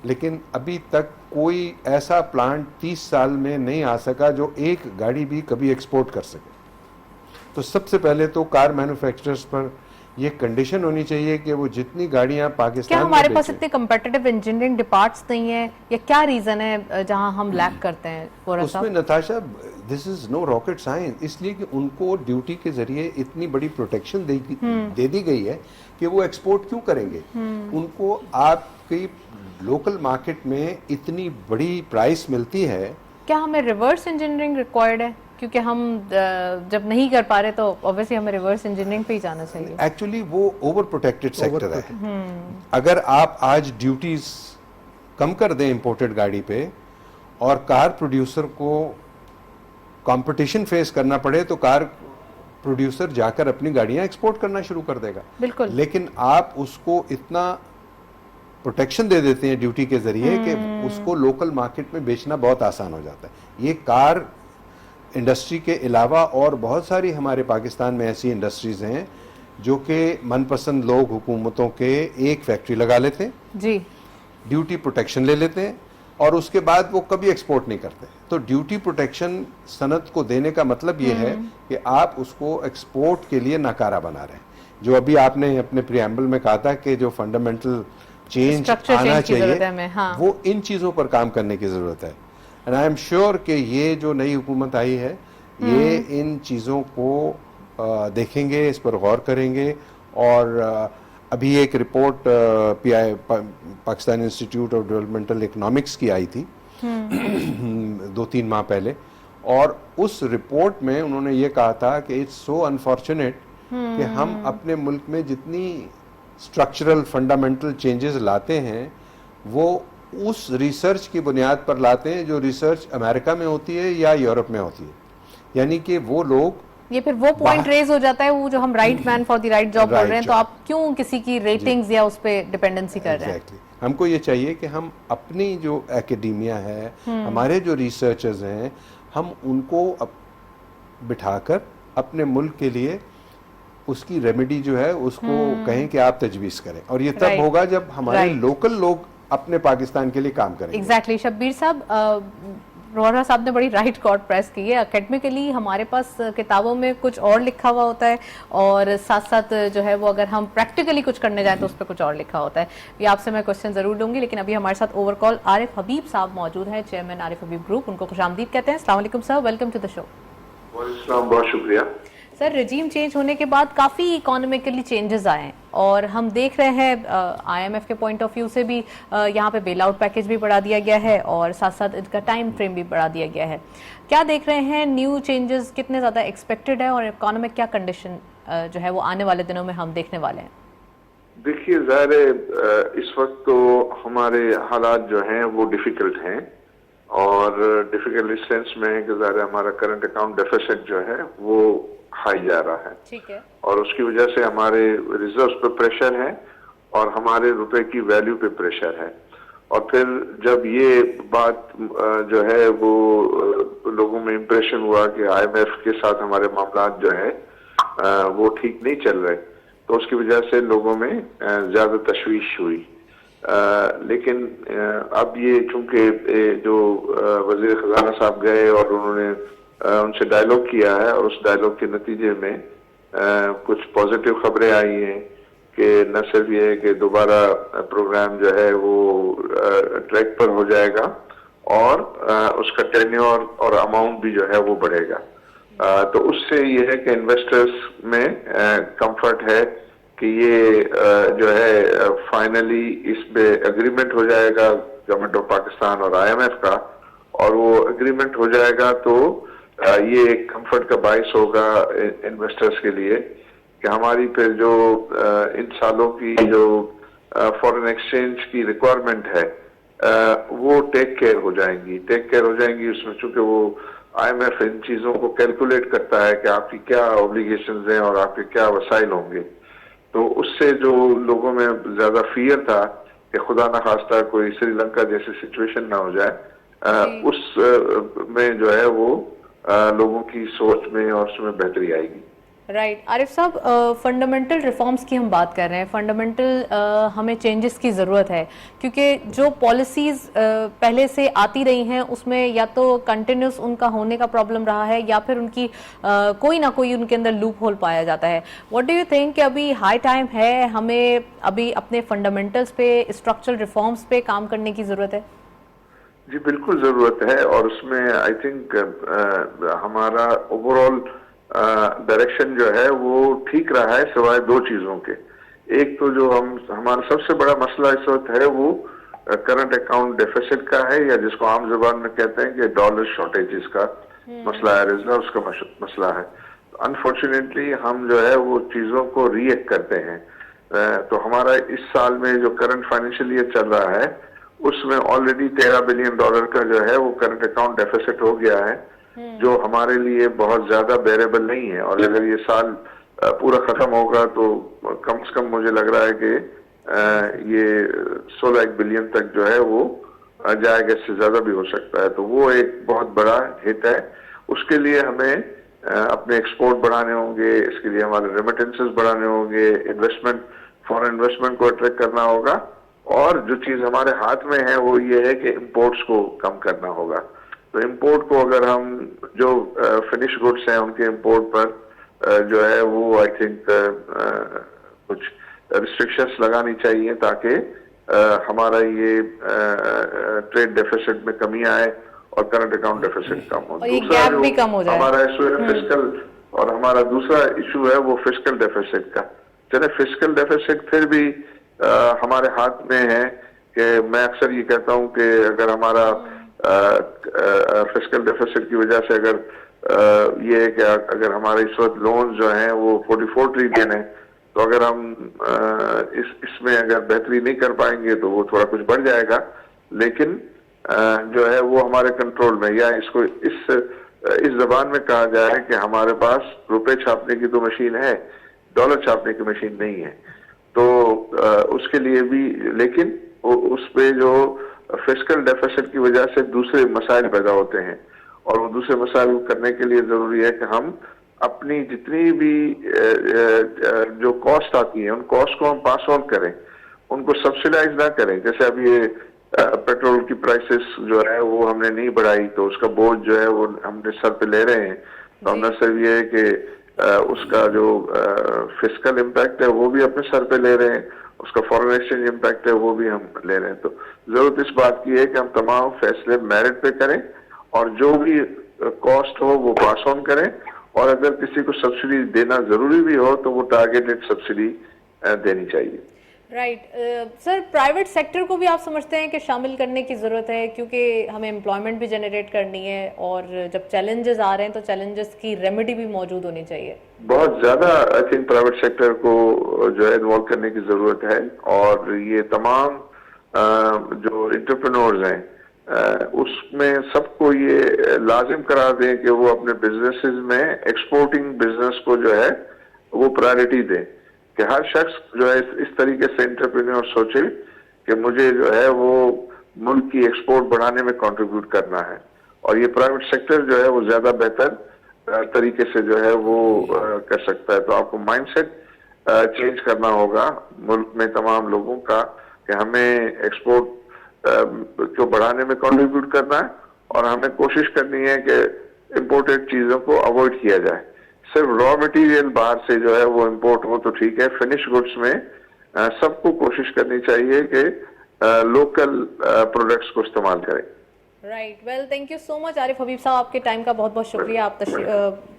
लेकिन अभी तक कोई ऐसा प्लांट 30 साल में नहीं आ सका जो एक गाड़ी भी कभी एक्सपोर्ट कर सके। तो सबसे पहले तो कार मैन्युफैक्चरर्स पर ये कंडीशन होनी चाहिए कि वो जितनी गाड़ियां पाकिस्तान क्या हमारे पास इतने कम्पिटिटिव इंजीनियरिंग डिपार्ट्स नहीं है या क्या रीजन है जहां हम लैक करते हैं? उसमें Natasha this is no rocket science, इसलिए कि उनको ड्यूटी के जरिए इतनी बड़ी प्रोटेक्शन दे दी गई है कि वो एक्सपोर्ट क्यों करेंगे। उनको आपकी लोकल मार्केट में इतनी बड़ी प्राइस मिलती है। क्या हमें रिवर्स इंजीनियरिंग रिक्वायर्ड है? क्योंकि हम जब नहीं कर पा रहे तो ऑब्वियसली हमें रिवर्स इंजीनियरिंग पे ही जाना चाहिए। एक्चुअली वो ओवर प्रोटेक्टेड सेक्टर है। अगर आप आज ड्यूटीज कम कर दें इंपोर्टेड गाड़ी पे और कार प्रोड्यूसर को कंपटीशन फेस करना पड़े तो कार प्रोड्यूसर जाकर अपनी गाड़ियां एक्सपोर्ट करना शुरू कर देगा। बिल्कुल। लेकिन आप उसको इतना प्रोटेक्शन दे देते हैं ड्यूटी के जरिए कि उसको लोकल मार्केट में बेचना बहुत आसान हो जाता है। ये कार इंडस्ट्री के अलावा और बहुत सारी हमारे पाकिस्तान में ऐसी इंडस्ट्रीज हैं जो कि मनपसंद लोग हुकूमतों के एक फैक्ट्री लगा लेते हैं जी, ड्यूटी प्रोटेक्शन ले लेते हैं और उसके बाद वो कभी एक्सपोर्ट नहीं करते। तो ड्यूटी प्रोटेक्शन सनत को देने का मतलब ये है कि आप उसको एक्सपोर्ट के लिए नाकारा बना रहे हैं। जो अभी आपने अपने प्रियम्बल में कहा था कि जो फंडामेंटल चेंज आना चाहिए, हाँ। वो इन चीज़ों पर काम करने की ज़रूरत है। एंड आई एम श्योर कि ये जो नई हुकूमत आई है ये इन चीज़ों को देखेंगे, इस पर गौर करेंगे। और अभी एक report Pakistan institute of developmental economics की आई थी 2-3 माह पहले, और उस रिपोर्ट में उन्होंने ये कहा था कि इट्स सो अनफॉर्चुनेट कि हम अपने मुल्क में जितनी स्ट्रक्चरल फंडामेंटल चेंजेस लाते हैं वो उस रिसर्च की बुनियाद पर लाते हैं जो रिसर्च अमेरिका में होती है या यूरोप में होती है। यानी कि वो लोग, ये फिर वो पॉइंट रेज हो जाता है, वो जो हम right man for the right job बोल रहे हैं, तो आप क्यों किसी की रेटिंग्स या उस पे डिपेंडेंसी कर रहे हैं? हमको ये चाहिए कि हम अपनी जो एकेडेमिया है, हमारे जो रिसर्चर्स हैं, हम उनको बिठाकर अपने मुल्क के लिए उसकी रेमेडी जो है उसको कहें कि आप तजवीज करें। और ये तब होगा जब हमारे लोकल लोग अपने पाकिस्तान के लिए काम करेंगे। एग्जैक्टली। शब्बीर साहब, रोहरा साहब ने बड़ी राइट कॉर्ड प्रेस की है। अकेडमिकली हमारे पास किताबों में कुछ और लिखा हुआ होता है और साथ साथ जो है वो अगर हम प्रैक्टिकली कुछ करने जाए तो उस पर कुछ और लिखा होता है। ये आपसे मैं क्वेश्चन जरूर लूंगी, लेकिन अभी हमारे साथ ओवर कॉल आरिफ हबीब साहब मौजूद हैं, चेयरमैन आरिफ हबीब ग्रुप। उनको खुशामदीद कहते हैं। अस्सलाम वालेकुम sir, welcome to the show. बहुत शुक्रिया सर। रिजीम चेंज होने के बाद काफ़ी इकोनॉमिकली चेंजेस आए हैं और हम देख रहे हैं आईएमएफ के पॉइंट ऑफ व्यू से भी यहाँ पे बेल आउट पैकेज भी बढ़ा दिया गया है और साथ साथ इसका टाइम फ्रेम भी बढ़ा दिया गया है। क्या देख रहे हैं, न्यू चेंजेस कितने ज़्यादा एक्सपेक्टेड है और इकोनॉमिक क्या कंडीशन जो है वो आने वाले दिनों में हम देखने वाले हैं? देखिए, ज़ाहिर इस वक्त तो हमारे हालात जो हैं वो डिफिकल्ट हैं और डिफिकल्ट इस सेंस में है कि ज़ाहिर हमारा करंट अकाउंट डेफिसिट जो है वो हाई जा रहा है। ठीक है। और उसकी वजह से हमारे रिजर्व्स पे प्रेशर है और हमारे रुपए की वैल्यू पे प्रेशर है। और फिर जब ये बात जो है वो लोगों में इम्प्रेशन हुआ कि आईएमएफ के साथ हमारे मामलात जो है वो ठीक नहीं चल रहे, तो उसकी वजह से लोगों में ज्यादा तशवीश हुई। लेकिन अब ये चूंकि जो वजीर खजाना साहब गए और उन्होंने उनसे डायलॉग किया है और उस डायलॉग के नतीजे में कुछ पॉजिटिव खबरें आई हैं कि न सिर्फ ये है कि दोबारा प्रोग्राम जो है वो ट्रैक पर हो जाएगा और उसका टेन्योर और अमाउंट भी जो है वो बढ़ेगा। तो उससे ये है कि इन्वेस्टर्स में कंफर्ट है कि ये जो है फाइनली इस पे एग्रीमेंट हो जाएगा गवर्नमेंट ऑफ पाकिस्तान और IMF का, और वो एग्रीमेंट हो जाएगा तो ये एक कंफर्ट का बाइस होगा इन्वेस्टर्स के लिए कि हमारी फिर जो इन सालों की जो फॉरेन एक्सचेंज की रिक्वायरमेंट है वो टेक केयर हो जाएंगी उसमें, चूंकि वो IMF इन चीजों को कैलकुलेट करता है कि आपकी क्या ऑब्लिगेशंस हैं और आपके क्या वसाइल होंगे। तो उससे जो लोगों में ज्यादा फियर था कि खुदा न खास्ता कोई श्रीलंका जैसी सिचुएशन ना हो जाए, उस में जो है वो लोगों की सोच में और उसमें बेहतरी आएगी। राइट आरिफ साहब, फंडामेंटल रिफॉर्म्स की हम बात कर रहे हैं, फंडामेंटल हमें चेंजेस की ज़रूरत है क्योंकि जो पॉलिसीज़ पहले से आती रही हैं उसमें या तो कंटिन्यूस उनका होने का प्रॉब्लम रहा है या फिर उनकी कोई ना कोई उनके अंदर लूप होल पाया जाता है। व्हाट डू यू थिंक कि अभी हाई टाइम है हमें अभी अपने फंडामेंटल्स पे, स्ट्रक्चरल रिफॉर्म्स पे काम करने की ज़रूरत है? जी बिल्कुल ज़रूरत है, और उसमें आई थिंक हमारा ओवरऑल डायरेक्शन जो है वो ठीक रहा है सिवाय दो चीजों के। एक तो जो हमारा सबसे बड़ा मसला इस वक्त है वो करंट अकाउंट डेफिसिट का है, या जिसको आम जुबान में कहते हैं कि डॉलर शॉर्टेजेस का मसला है, रिजर्व्स का मसला है। अनफॉर्चुनेटली हम जो है वो चीजों को रिएक्ट करते हैं। तो हमारा इस साल में जो करंट फाइनेंशियल ईयर चल रहा है उसमें ऑलरेडी $13 बिलियन का जो है वो करंट अकाउंट डेफिसिट हो गया है, जो हमारे लिए बहुत ज्यादा बेरेबल नहीं है। और अगर ये साल पूरा खत्म होगा तो कम से कम मुझे लग रहा है कि ये 16 बिलियन तक जो है वो जाएगा, इससे ज्यादा भी हो सकता है। तो वो एक बहुत बड़ा हिट है। उसके लिए हमें अपने एक्सपोर्ट बढ़ाने होंगे, इसके लिए हमारे रेमिटेंसेस बढ़ाने होंगे, इन्वेस्टमेंट, फॉरेन इन्वेस्टमेंट को अट्रैक्ट करना होगा, और जो चीज हमारे हाथ में है वो ये है कि इम्पोर्ट्स को कम करना होगा। तो इम्पोर्ट को अगर हम जो फिनिश गुड्स हैं उनके इम्पोर्ट पर जो है वो आई थिंक कुछ रिस्ट्रिक्शंस लगानी चाहिए ताकि हमारा ये ट्रेड डेफिसिट में कमी आए और करंट अकाउंट डेफिसिट कम हो। और ये गैप भी कम हो जाए। हमारा इशू है फिस्कल, और हमारा दूसरा इशू है वो फिस्कल डेफिसिट का। चले फिस्कल डेफिसिट फिर भी हमारे हाथ में है कि मैं अक्सर ये कहता हूँ कि अगर हमारा फिस्कल डेफिसिट की वजह से अगर ये है कि अगर हमारे इस वक्त लोन जो हैं वो 44 ट्रिलियन है, तो अगर हम इसमें अगर बेहतरी नहीं कर पाएंगे तो वो थोड़ा कुछ बढ़ जाएगा, लेकिन जो है वो हमारे कंट्रोल में, या इसको इस जबान में कहा जाए कि हमारे पास रुपए छापने की तो मशीन है, डॉलर छापने की मशीन नहीं है। तो उसके लिए भी, लेकिन उस पे जो फिस्कल डेफिसिट की वजह से दूसरे मसाइल पैदा होते हैं, और वो दूसरे मसाइल करने के लिए जरूरी है कि हम अपनी जितनी भी जो कॉस्ट आती है उन कॉस्ट को हम पास ऑन करें, उनको सब्सिडाइज ना करें। जैसे अभी ये पेट्रोल की प्राइसेस जो है वो हमने नहीं बढ़ाई, तो उसका बोझ जो है वो हमने सर पे ले रहे हैं। तो हमने सिर्फ ये है कि उसका जो फिस्कल इम्पैक्ट है वो भी अपने सर पे ले रहे हैं, उसका फॉरेन एक्सचेंज इम्पैक्ट है वो भी हम ले रहे हैं। तो जरूरत इस बात की है कि हम तमाम फैसले मेरिट पे करें, और जो भी कॉस्ट हो वो पास ऑन करें, और अगर किसी को सब्सिडी देना जरूरी भी हो तो वो टारगेटेड सब्सिडी देनी चाहिए। राइट सर, प्राइवेट सेक्टर को भी आप समझते हैं कि शामिल करने की ज़रूरत है, क्योंकि हमें एम्प्लॉयमेंट भी जनरेट करनी है, और जब चैलेंजेस आ रहे हैं तो चैलेंजेस की रेमेडी भी मौजूद होनी चाहिए। बहुत ज़्यादा आई थिंक प्राइवेट सेक्टर को जो है इन्वॉल्व करने की ज़रूरत है, और ये तमाम जो एंटरप्रेन्योर्स हैं उसमें सबको ये लाजिम करार दें कि वो अपने बिजनेसेस में एक्सपोर्टिंग बिजनेस को जो है वो प्रायोरिटी दें, कि हर शख्स जो है इस तरीके से एंटरप्रेन्योर सोचे कि मुझे जो है वो मुल्क की एक्सपोर्ट बढ़ाने में कंट्रीब्यूट करना है, और ये प्राइवेट सेक्टर जो है वो ज्यादा बेहतर तरीके से जो है वो कर सकता है। तो आपको माइंडसेट चेंज करना होगा मुल्क में तमाम लोगों का कि हमें एक्सपोर्ट को बढ़ाने में कंट्रीब्यूट करना है, और हमें कोशिश करनी है कि इम्पोर्टेड चीजों को अवॉइड किया जाए। सिर्फ रॉ मटेरियल बाहर से जो है वो इंपोर्ट हो तो ठीक है, फिनिश गुड्स में सबको कोशिश करनी चाहिए कि लोकल प्रोडक्ट्स को इस्तेमाल करें। Right, well thank you so much Arif Habib साहब, आपके टाइम का बहुत बहुत शुक्रिया, आप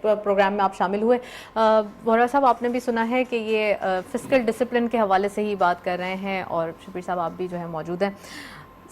प्रोग्राम में आप शामिल हुए। वोहरा साहब, आपने भी सुना है कि ये फिस्कल डिसिप्लिन के हवाले से ही बात कर रहे हैं और शबीर साहब आप भी जो है मौजूद हैं।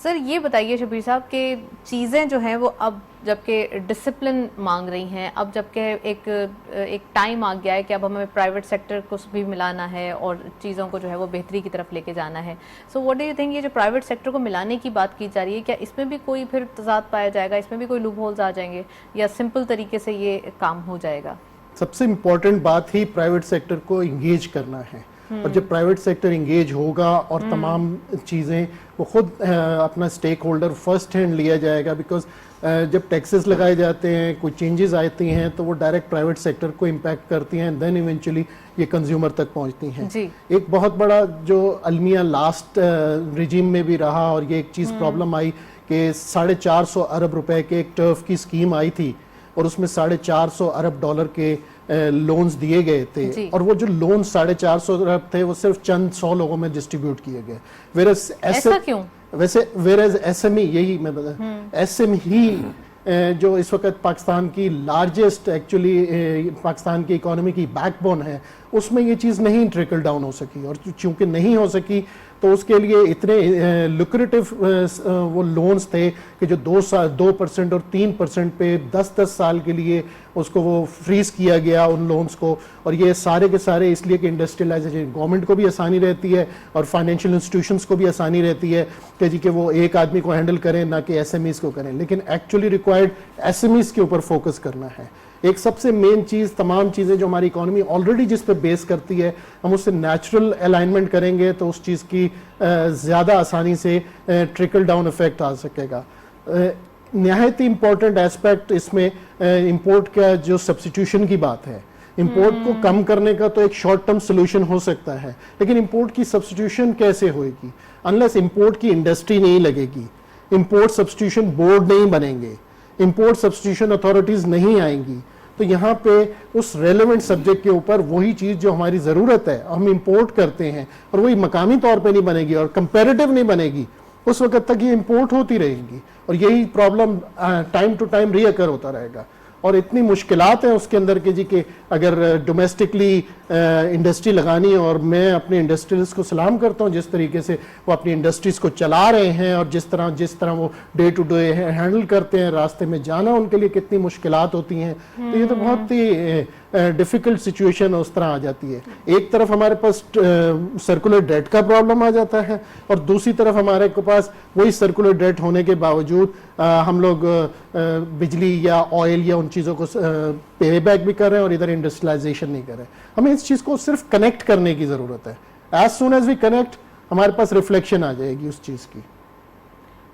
सर ये बताइए शबीर साहब कि चीज़ें जो हैं वो अब जबकि डिसिप्लिन मांग रही हैं, अब जबकि एक टाइम आ गया है कि अब हमें प्राइवेट सेक्टर को भी मिलाना है और चीज़ों को जो है वो बेहतरी की तरफ लेके जाना है। So what do you think, ये जो प्राइवेट सेक्टर को मिलाने की बात की जा रही है, क्या इसमें भी कोई फिर तजाद पाया जाएगा, इसमें भी कोई लूप होल्स आ जाएंगे या सिंपल तरीके से ये काम हो जाएगा? सबसे इम्पोर्टेंट बात ही प्राइवेट सेक्टर को इंगेज करना है, और जब प्राइवेट सेक्टर इंगेज होगा और तमाम चीज़ें वो खुद अपना स्टेक होल्डर फर्स्ट हैंड लिया जाएगा, बिकॉज जब टैक्सेस लगाए जाते हैं, कोई चेंजेस आती हैं तो वो डायरेक्ट प्राइवेट सेक्टर को इम्पैक्ट करती हैं, देन इवेंचुअली ये कंज्यूमर तक पहुंचती हैं। एक बहुत बड़ा जो अलमिया लास्ट रिजीम में भी रहा, और ये एक चीज़ प्रॉब्लम आई कि 450 अरब रुपए के एक टर्फ की स्कीम आई थी और उसमें 450 अरब डॉलर के लोन्स दिए गए थे, और वो जो लोन 450 अरब थे वो सिर्फ चंद 100 लोगों में डिस्ट्रीब्यूट किए गए। ऐसा क्यों? वेरेज एसएमई, यही मैं बता, एसएमई जो इस वक्त पाकिस्तान की लार्जेस्ट एक्चुअली पाकिस्तान की इकोनॉमी की बैकबोन है, उसमें ये चीज़ नहीं ट्रिकल डाउन हो सकी, और चूंकि नहीं हो सकी तो उसके लिए इतने लुक्रेटिव वो लोन्स थे कि जो 2% और 3% पे 10-10 साल के लिए उसको वो फ्रीज किया गया उन लोन्स को। और ये सारे के सारे इसलिए कि इंडस्ट्रियलाइजेशन, गवर्नमेंट को भी आसानी रहती है और फाइनेंशियल इंस्टीट्यूशंस को भी आसानी रहती है कि जी कि वो एक आदमी को हैंडल करें, ना कि एसएमईज को करें, लेकिन एक्चुअली रिक्वायर्ड एसएमईज के ऊपर फोकस करना है। एक सबसे मेन चीज़, तमाम चीज़ें जो हमारी इकोनॉमी ऑलरेडी जिस पे बेस करती है, हम उससे नेचुरल अलाइनमेंट करेंगे तो उस चीज़ की ज़्यादा आसानी से ट्रिकल डाउन इफेक्ट आ सकेगा। नहायत ही इम्पोर्टेंट एस्पेक्ट इसमें इंपोर्ट का जो सब्स्टिट्यूशन की बात है, इंपोर्ट को कम करने का तो एक शॉर्ट टर्म सोल्यूशन हो सकता है, लेकिन इंपोर्ट की सब्स्टिट्यूशन कैसे होएगी अनलेस इंपोर्ट की इंडस्ट्री नहीं लगेगी, इंपोर्ट सब्स्टिट्यूशन बोर्ड नहीं बनेंगे, इंपोर्ट सब्स्टिट्यूशन अथॉरिटीज नहीं आएंगी, तो यहाँ पे उस रेलेवेंट सब्जेक्ट के ऊपर वही चीज़ जो हमारी ज़रूरत है हम इंपोर्ट करते हैं और वही मकामी तौर पे नहीं बनेगी और कंपैरेटिव नहीं बनेगी, उस वक्त तक ये इंपोर्ट होती रहेंगी और यही प्रॉब्लम टाइम टू टाइम रीअकर होता रहेगा। और इतनी मुश्किलात हैं उसके अंदर के जी कि अगर डोमेस्टिकली इंडस्ट्री लगानी, और मैं अपने इंडस्ट्रीज को सलाम करता हूँ जिस तरीके से वो अपनी इंडस्ट्रीज को चला रहे हैं और जिस तरह वो डे टू डे हैंडल करते हैं, रास्ते में जाना उनके लिए कितनी मुश्किलात होती हैं, तो ये तो बहुत ही डिफिकल्ट सिचुएशन उस तरह आ जाती है। एक तरफ हमारे पास सर्कुलर डेट का प्रॉब्लम आ जाता है और दूसरी तरफ हमारे के पास वही सर्कुलर डेट होने के बावजूद हम लोग बिजली या ऑयल या उन चीज़ों को पे बैक भी कर रहे हैं और इधर इंडस्ट्रियलाइजेशन नहीं कर रहे हैं। हमें इस चीज़ को सिर्फ कनेक्ट करने की ज़रूरत है। As soon as we connect हमारे पास रिफ्लेक्शन आ जाएगी उस चीज़ की,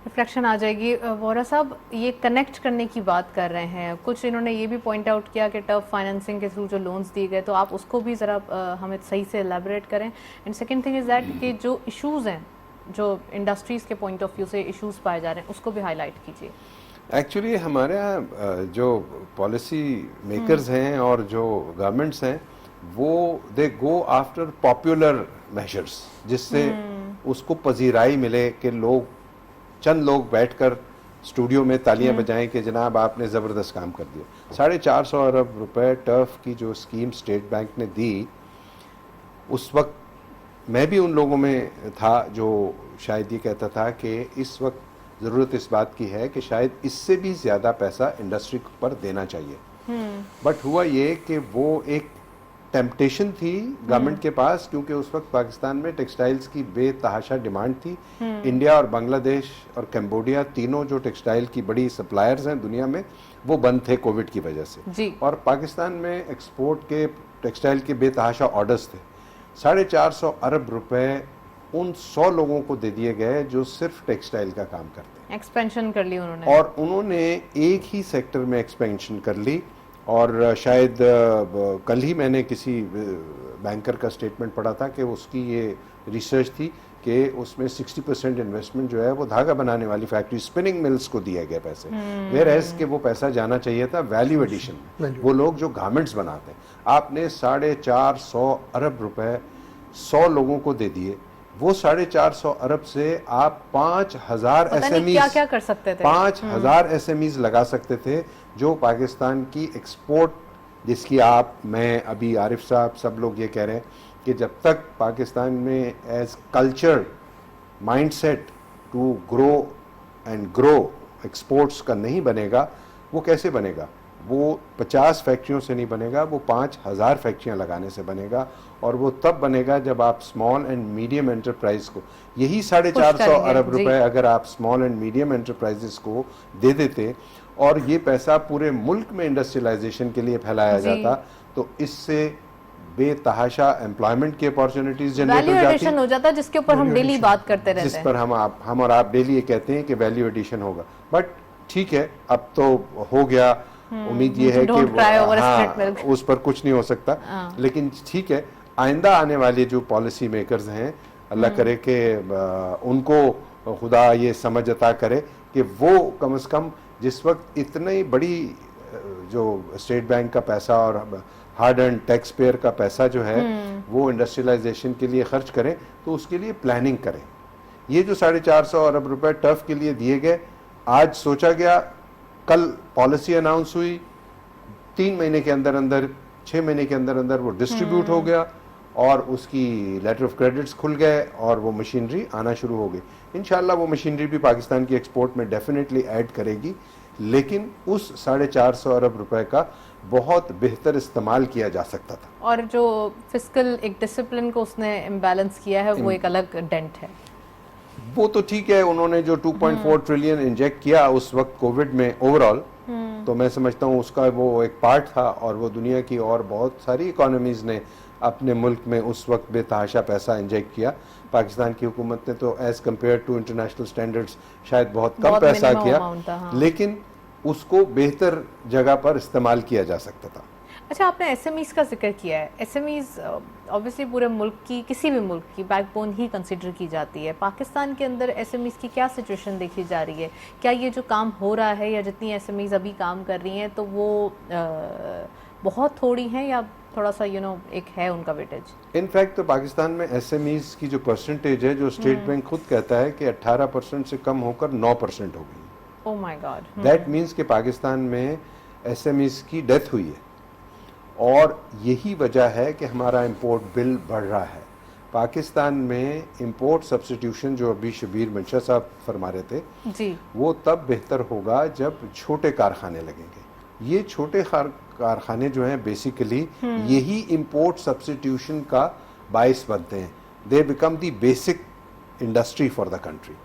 रिफ्लेक्शन आ जाएगी। वोहरा साहब, ये कनेक्ट करने की बात कर रहे हैं, कुछ इन्होंने ये भी पॉइंट आउट किया कि टर्फ फाइनेंसिंग के थ्रू जो लोन्स दिए गए, तो आप उसको भी ज़रा हमें सही से एलैबोरेट करें। And second thing is that कि जो इश्यूज़ हैं, जो इंडस्ट्रीज़ के पॉइंट ऑफ व्यू से इश्यूज़ पाए जा रहे हैं, उसको भी हाईलाइट कीजिए। एक्चुअली हमारे यहाँ जो पॉलिसी मेकर्स हैं और जो गवर्नमेंट्स हैं वो दे गो आफ्टर पॉपुलर मेजर्स, जिससे उसको पजीराई मिले कि चंद लोग बैठकर स्टूडियो में तालियां बजाएं कि जनाब आपने ज़बरदस्त काम कर दिया। 450 अरब रुपए टर्फ की जो स्कीम स्टेट बैंक ने दी, उस वक्त मैं भी उन लोगों में था जो शायद ये कहता था कि इस वक्त ज़रूरत इस बात की है कि शायद इससे भी ज़्यादा पैसा इंडस्ट्री पर देना चाहिए। बट हुआ ये कि वो एक टेम्पटेशन थी गवर्नमेंट के पास, क्योंकि उस वक्त पाकिस्तान में टेक्सटाइल्स की बेतहाशा डिमांड थी। इंडिया और बांग्लादेश और कंबोडिया तीनों जो टेक्सटाइल की बड़ी सप्लायर्स हैं दुनिया में, वो बंद थे कोविड की वजह से, और पाकिस्तान में एक्सपोर्ट के टेक्सटाइल के बेतहाशा ऑर्डर्स थे। 450 अरब रुपए उन 100 लोगों को दे दिए गए जो सिर्फ टेक्सटाइल का काम करते हैं। एक्सपेंशन कर ली उन्होंने, और उन्होंने एक ही सेक्टर में एक्सपेंशन कर ली। और शायद कल ही मैंने किसी बैंकर का स्टेटमेंट पढ़ा था कि उसकी ये रिसर्च थी कि उसमें 60% इन्वेस्टमेंट जो है वो धागा बनाने वाली फैक्ट्री स्पिनिंग मिल्स को दिया गया पैसे, वेयर एज के वो पैसा जाना चाहिए था वैल्यू एडिशन में। वो लोग जो गारमेंट्स बनाते हैं, आपने 450 अरब रुपए 100 लोगों को दे दिए। वो 450 अरब से आप 5000 एसएमई क्या कर सकते थे, 5000 एसएमईज लगा सकते थे, जो पाकिस्तान की एक्सपोर्ट, जिसकी आप, मैं, अभी आरिफ साहब, सब लोग ये कह रहे हैं कि जब तक पाकिस्तान में as culture mindset to grow and grow exports का नहीं बनेगा, वो कैसे बनेगा? वो 50 फैक्ट्रियों से नहीं बनेगा, वो 5000 फैक्ट्रियां लगाने से बनेगा। और वो तब बनेगा जब आप स्मॉल एंड मीडियम एंटरप्राइज को, यही 450 अरब रुपए अगर आप स्मॉल एंड मीडियम एंटरप्राइजेस को दे देते और ये पैसा पूरे मुल्क में इंडस्ट्रियलाइजेशन के लिए फैलाया जाता, तो इससे बेतहाशा एम्प्लॉयमेंट की अपॉर्चुनिटीज जनरेट हो जाता, जिसके ऊपर हम डेली बात करते रहते हैं, जिस पर हम और आप डेली ये कहते हैं कि वैल्यू एडिशन होगा। बट ठीक है, अब तो हो गया, उम्मीद ये है कि उस पर कुछ नहीं हो सकता, लेकिन ठीक है, आइंदा आने वाले जो पॉलिसी मेकर्स हैं, अल्लाह करे कि उनको खुदा ये समझ अता करे कि वो कम से कम जिस वक्त इतनी बड़ी जो स्टेट बैंक का पैसा और हार्ड एंड टैक्स पेयर का पैसा जो है वो इंडस्ट्रियलाइजेशन के लिए खर्च करें, तो उसके लिए प्लानिंग करें। ये जो 450 अरब रुपए टर्फ के लिए दिए गए, आज सोचा गया, कल पॉलिसी अनाउंस हुई, 3 महीने के अंदर अंदर, 6 महीने के अंदर अंदर वो डिस्ट्रीब्यूट हो गया और उसकी लेटर ऑफ क्रेडिट्स खुल गए और वो मशीनरी आना शुरू हो गई। इंशाल्लाह वो मशीनरी भी पाकिस्तान की एक्सपोर्ट में डेफिनेटली ऐड करेगी, लेकिन उस 450 अरब रुपए का बहुत बेहतर इस्तेमाल किया जा सकता था। और जो फिस्कल एक डिसिप्लिन को उसने इम्बैलेंस किया है, वो एक अलग डेंट है। वो तो ठीक है, उन्होंने जो 2.4 ट्रिलियन इंजेक्ट किया उस वक्त कोविड में ओवरऑल, तो मैं समझता हूँ उसका वो एक पार्ट था, और वो दुनिया की और बहुत सारी इकोनॉमीज ने अपने मुल्क में उस वक्त बेतहाशा पैसा इंजेक्ट किया। पाकिस्तान की हुकूमत ने तो as compared to international standards शायद बहुत कम पैसा किया, लेकिन उसको बेहतर जगह पर इस्तेमाल किया जा सकता था। अच्छा, आपने एसएमईज का जिक्र किया है। एसएमईज ऑब्वियसली पूरे मुल्क की, किसी भी मुल्क की बैकबोन ही कंसिडर की जाती है। पाकिस्तान के अंदर एसएमईज की क्या सिचुएशन देखी जा रही है? क्या ये जो काम हो रहा है या जितनी एसएमईज अभी काम कर रही हैं, तो वो बहुत थोड़ी हैं या थोड़ा सा एक है उनका वेटेज? इनफैक्ट तो पाकिस्तान में एसएमईज की जो परसेंटेज है, जो स्टेट बैंक खुद कहता है कि 18% से कम होकर 9% हो गई। Oh my God. That means कि पाकिस्तान में एसएमईज की डेथ हुई है, और यही वजह है कि हमारा इंपोर्ट बिल बढ़ रहा है। पाकिस्तान में इंपोर्ट सब्स्टिट्यूशन, जो अभी शबीर मंशा साहब फरमा रहे थे जी, वो तब बेहतर होगा जब छोटे कारखाने लगेंगे। ये छोटे कारखाने जो हैं बेसिकली यही इंपोर्ट सब्स्टिट्यूशन का बायस बनते हैं। They become the basic industry for the country.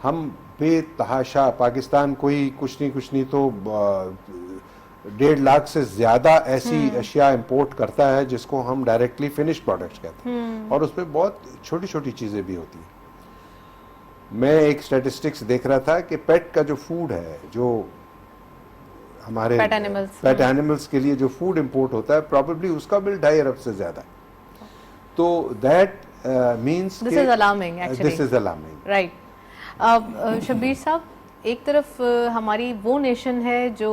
हम बेतहाशा, पाकिस्तान कोई कुछ नहीं तो 1.5 लाख से ज्यादा ऐसी अशिया इंपोर्ट करता है जिसको हम डायरेक्टली फिनिश्ड प्रोडक्ट्स कहते हैं, और उसमें बहुत छोटी छोटी चीजें भी होती हैं। मैं एक स्टैटिस्टिक्स देख रहा था कि पेट का जो फूड है, जो हमारे पेट एनिमल्स के लिए जो फूड इंपोर्ट होता है, प्रॉबेबली उसका बिल 2.5 अरब से ज्यादा है। तो that means this is alarming actually, this is alarming, right. Shabbir साहब, एक तरफ हमारी वो नेशन है जो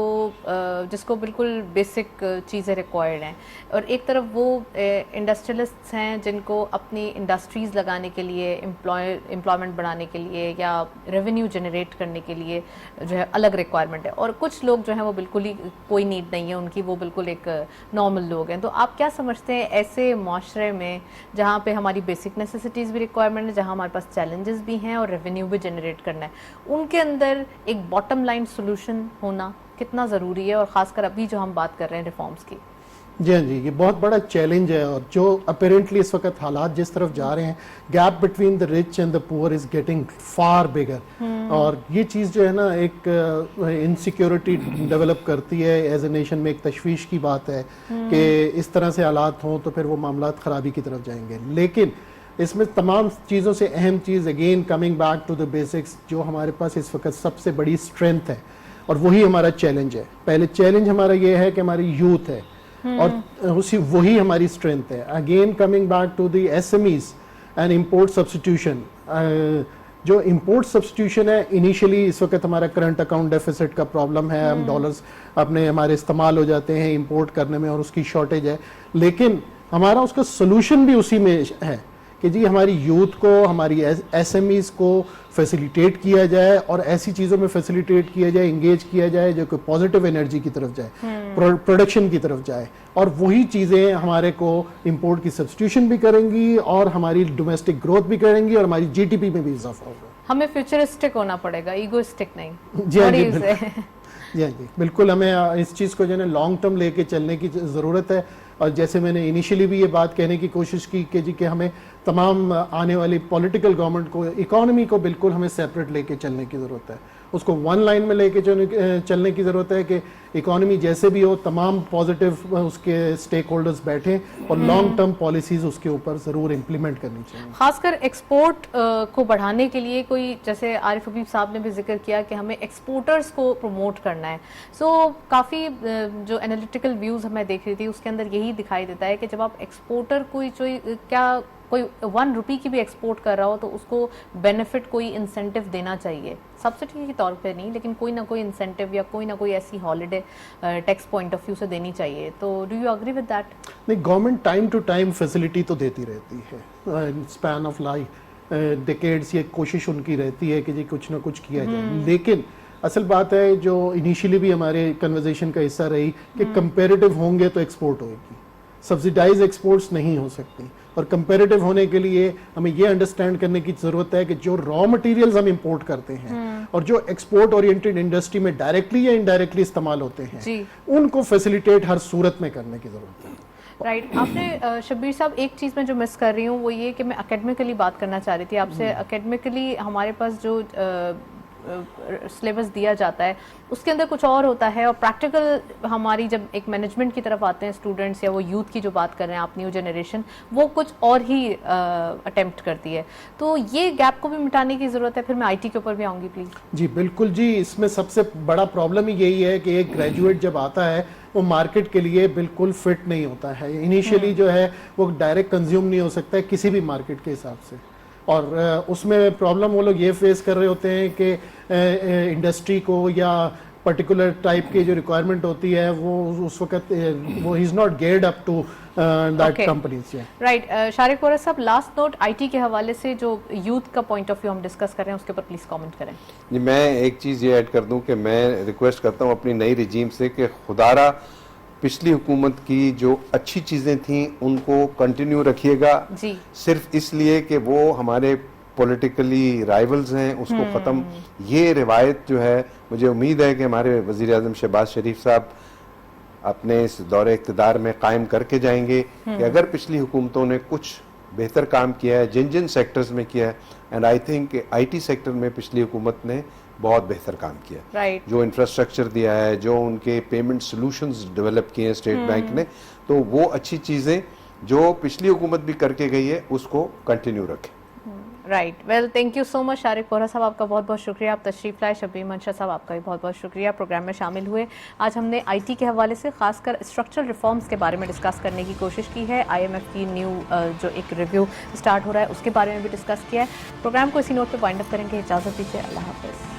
जिसको बिल्कुल बेसिक चीज़ें रिक्वायर्ड हैं, और एक तरफ वो इंडस्ट्रियलिस्ट्स हैं जिनको अपनी इंडस्ट्रीज़ लगाने के लिए, एम्प्लॉयमेंट बढ़ाने के लिए या रेवेन्यू जनरेट करने के लिए जो है अलग रिक्वायरमेंट है, और कुछ लोग जो हैं वो बिल्कुल ही कोई नीड नहीं है उनकी, वो बिल्कुल एक नॉर्मल लोग हैं। तो आप क्या समझते हैं ऐसे माशरे में जहाँ पे हमारी बेसिक नेसेसिटीज़ भी रिक्वायरमेंट है, जहाँ हमारे पास चैलेंजेस भी हैं और रेवेन्यू भी जनरेट करना है, उनके अंदर एक बॉटम लाइन सॉल्यूशन होना कितना ज़रूरी है, और ख़ासकर अभी जो हम बात कर रहे हैं रिफॉर्म्स की? जी हाँ जी, ये बहुत बड़ा चैलेंज है, और जो अपेरेंटली इस वक्त हालात जिस तरफ जा रहे हैं, gap between the rich and the poor is getting far bigger, और ये चीज़ जो है ना एक इनसिक्योरिटी डेवलप करती है एज ए नेशन में। एक तशवीश की बात है कि इस तरह से हालात हों तो फिर वो मामला खराबी की तरफ जाएंगे। लेकिन इसमें तमाम चीज़ों से अहम चीज़, again coming back to the basics, जो हमारे पास इस वक्त सबसे बड़ी स्ट्रेंथ है और वही हमारा चैलेंज है। पहले चैलेंज हमारा ये है कि हमारी यूथ है, और वही हमारी स्ट्रेंथ है। Again coming back to the SMEs, and import substitution. जो इम्पोर्ट सब्सटीट्यूशन है, इनिशियली इस वक्त हमारा करंट अकाउंट डेफिसिट का प्रॉब्लम है, हम डॉलर्स अपने हमारे इस्तेमाल हो जाते हैं इंपोर्ट करने में और उसकी शॉर्टेज है, लेकिन हमारा उसका सोल्यूशन भी उसी में है कि जी हमारी यूथ को, हमारी एसएमईज को फैसिलिटेट किया जाए और ऐसी चीज़ों में फैसिलिटेट किया जाए, इंगेज किया जाए जो कि पॉजिटिव एनर्जी की तरफ जाए, प्रोडक्शन की तरफ जाए, और वही चीज़ें हमारे को इंपोर्ट की सब्स्टिट्यूशन भी करेंगी और हमारी डोमेस्टिक ग्रोथ भी करेंगी और हमारी जीडीपी में भी इजाफा होगा। हमें फ्यूचरिस्टिक होना पड़ेगा, ईगोइस्टिक नहीं। जी हाँ जी, जी बिल्कुल, हमें इस चीज़ को जो है लॉन्ग टर्म लेके चलने की ज़रूरत है। और जैसे मैंने इनिशियली भी ये बात कहने की कोशिश की कि जी कि हमें तमाम आने वाली पॉलिटिकल गवर्नमेंट को, इकोनॉमी को बिल्कुल हमें सेपरेट लेके चलने की ज़रूरत है, उसको वन लाइन में लेके चलने की ज़रूरत है कि इकोनॉमी जैसे भी हो तमाम पॉजिटिव उसके स्टेक होल्डर्स बैठें और लॉन्ग टर्म पॉलिसीज़ उसके ऊपर ज़रूर इम्प्लीमेंट करनी चाहिए। खासकर एक्सपोर्ट को बढ़ाने के लिए कोई, जैसे आरिफ हबीब साहब ने भी जिक्र किया कि हमें एक्सपोर्टर्स को प्रमोट करना है। सो काफ़ी जो एनालिटिकल व्यूज़ मैं देख रही थी उसके अंदर यही दिखाई देता है कि जब आप एक्सपोर्टर कोई कोई 1 रुपये की भी एक्सपोर्ट कर रहा हो तो उसको बेनिफिट, कोई इंसेंटिव देना चाहिए, सब्सिडी के तौर पे नहीं, लेकिन कोई ना कोई इंसेंटिव या कोई ना कोई ऐसी holiday tax point of view से देनी चाहिए। तो do you agree with that? नहीं, government time to time facility तो देती रहती है, स्पैन ऑफ लाइफ डिकेड्स ये कोशिश उनकी रहती है कि जी कुछ ना कुछ किया जाए, लेकिन असल बात है जो इनिशियली भी हमारे कन्वर्सेशन का हिस्सा रही कि कंपैरेटिव होंगे तो एक्सपोर्ट होगी, सब्सिडाइज एक्सपोर्ट्स नहीं हो सकती। और कंपैरेटिव होने के लिए हमें ये अंडरस्टैंड करने की जरूरत है कि जो रॉ मटेरियल्स हम इंपोर्ट करते हैं और जो एक्सपोर्ट ओरिएंटेड इंडस्ट्री में डायरेक्टली या इनडायरेक्टली इस्तेमाल होते हैं, उनको फैसिलिटेट हर सूरत में करने की जरूरत है। राइट आपने शब्बीर साहब, एक चीज़ मैं जो मिस कर रही हूँ वो ये कि मैं एकेडमिकली बात करना चाह रही थी आपसे। एकेडमिकली हमारे पास जो सिलेबस दिया जाता है उसके अंदर कुछ और होता है, और प्रैक्टिकल हमारी जब एक मैनेजमेंट की तरफ आते हैं स्टूडेंट्स या वो यूथ की जो बात कर रहे हैं आप, न्यू जनरेशन, वो कुछ और ही अटेम्प्ट करती है। तो ये गैप को भी मिटाने की ज़रूरत है। फिर मैं आईटी के ऊपर भी आऊँगी प्लीज़। जी बिल्कुल जी, इसमें सबसे बड़ा प्रॉब्लम ही यही है कि एक ग्रेजुएट जब आता है वो मार्केट के लिए बिल्कुल फिट नहीं होता है। इनिशियली जो है वो डायरेक्ट कंज्यूम नहीं हो सकता है किसी भी मार्केट के हिसाब से, और उसमें प्रॉब्लम वो लोग ये फेस कर रहे होते हैं कि इंडस्ट्री को या पर्टिकुलर टाइप की जो रिक्वायरमेंट होती है वो उस वक्त वो he is not geared up to that companies. Right, Shariq Vora साहब, लास्ट नोट आईटी के हवाले से जो यूथ का पॉइंट ऑफ व्यू हम डिस्कस कर रहे हैं उसके ऊपर प्लीज कमेंट करें। जी, मैं एक चीज़ ये ऐड कर दूं कि मैं रिक्वेस्ट करता हूं अपनी नई रिजीम से कि खुदारा पिछली हुकूमत की जो अच्छी चीज़ें थी उनको कंटिन्यू रखिएगा, सिर्फ इसलिए कि वो हमारे पॉलिटिकली राइवल्स हैं उसको ख़त्म, ये रिवायत जो है मुझे उम्मीद है कि हमारे वज़ीर आज़म शहबाज शरीफ साहब अपने इस दौरे इक़्तिदार में कायम करके जाएंगे कि अगर पिछली हुकूमतों ने कुछ बेहतर काम किया है जिन जिन सेक्टर्स में किया है, and I think IT sector में पिछली हुकूमत ने बहुत बेहतर काम किया, जो इंफ्रास्ट्रक्चर दिया है, जो उनके पेमेंट सॉल्यूशंस डेवलप किए हैं स्टेट बैंक ने, तो वो अच्छी चीज़ें जो पिछली हुकूमत भी करके गई है उसको कंटिन्यू रखें। Right, well thank you so much Shariq Vora साहब, आपका बहुत बहुत शुक्रिया, आप तशरीफ लाए। शब्बीर मंशा साहब, आपका भी बहुत बहुत शुक्रिया प्रोग्राम में शामिल हुए। आज हमने आईटी के हवाले से खासकर स्ट्रक्चरल रिफॉर्म्स के बारे में डिस्कस करने की कोशिश की है। आईएमएफ की न्यू जो एक रिव्यू स्टार्ट हो रहा है उसके बारे में भी डिस्कस किया है। प्रोग्राम को इसी नोट पर वाइंड अप करेंगे। इजाज़त दीजिए, अल्लाह हाफिज़।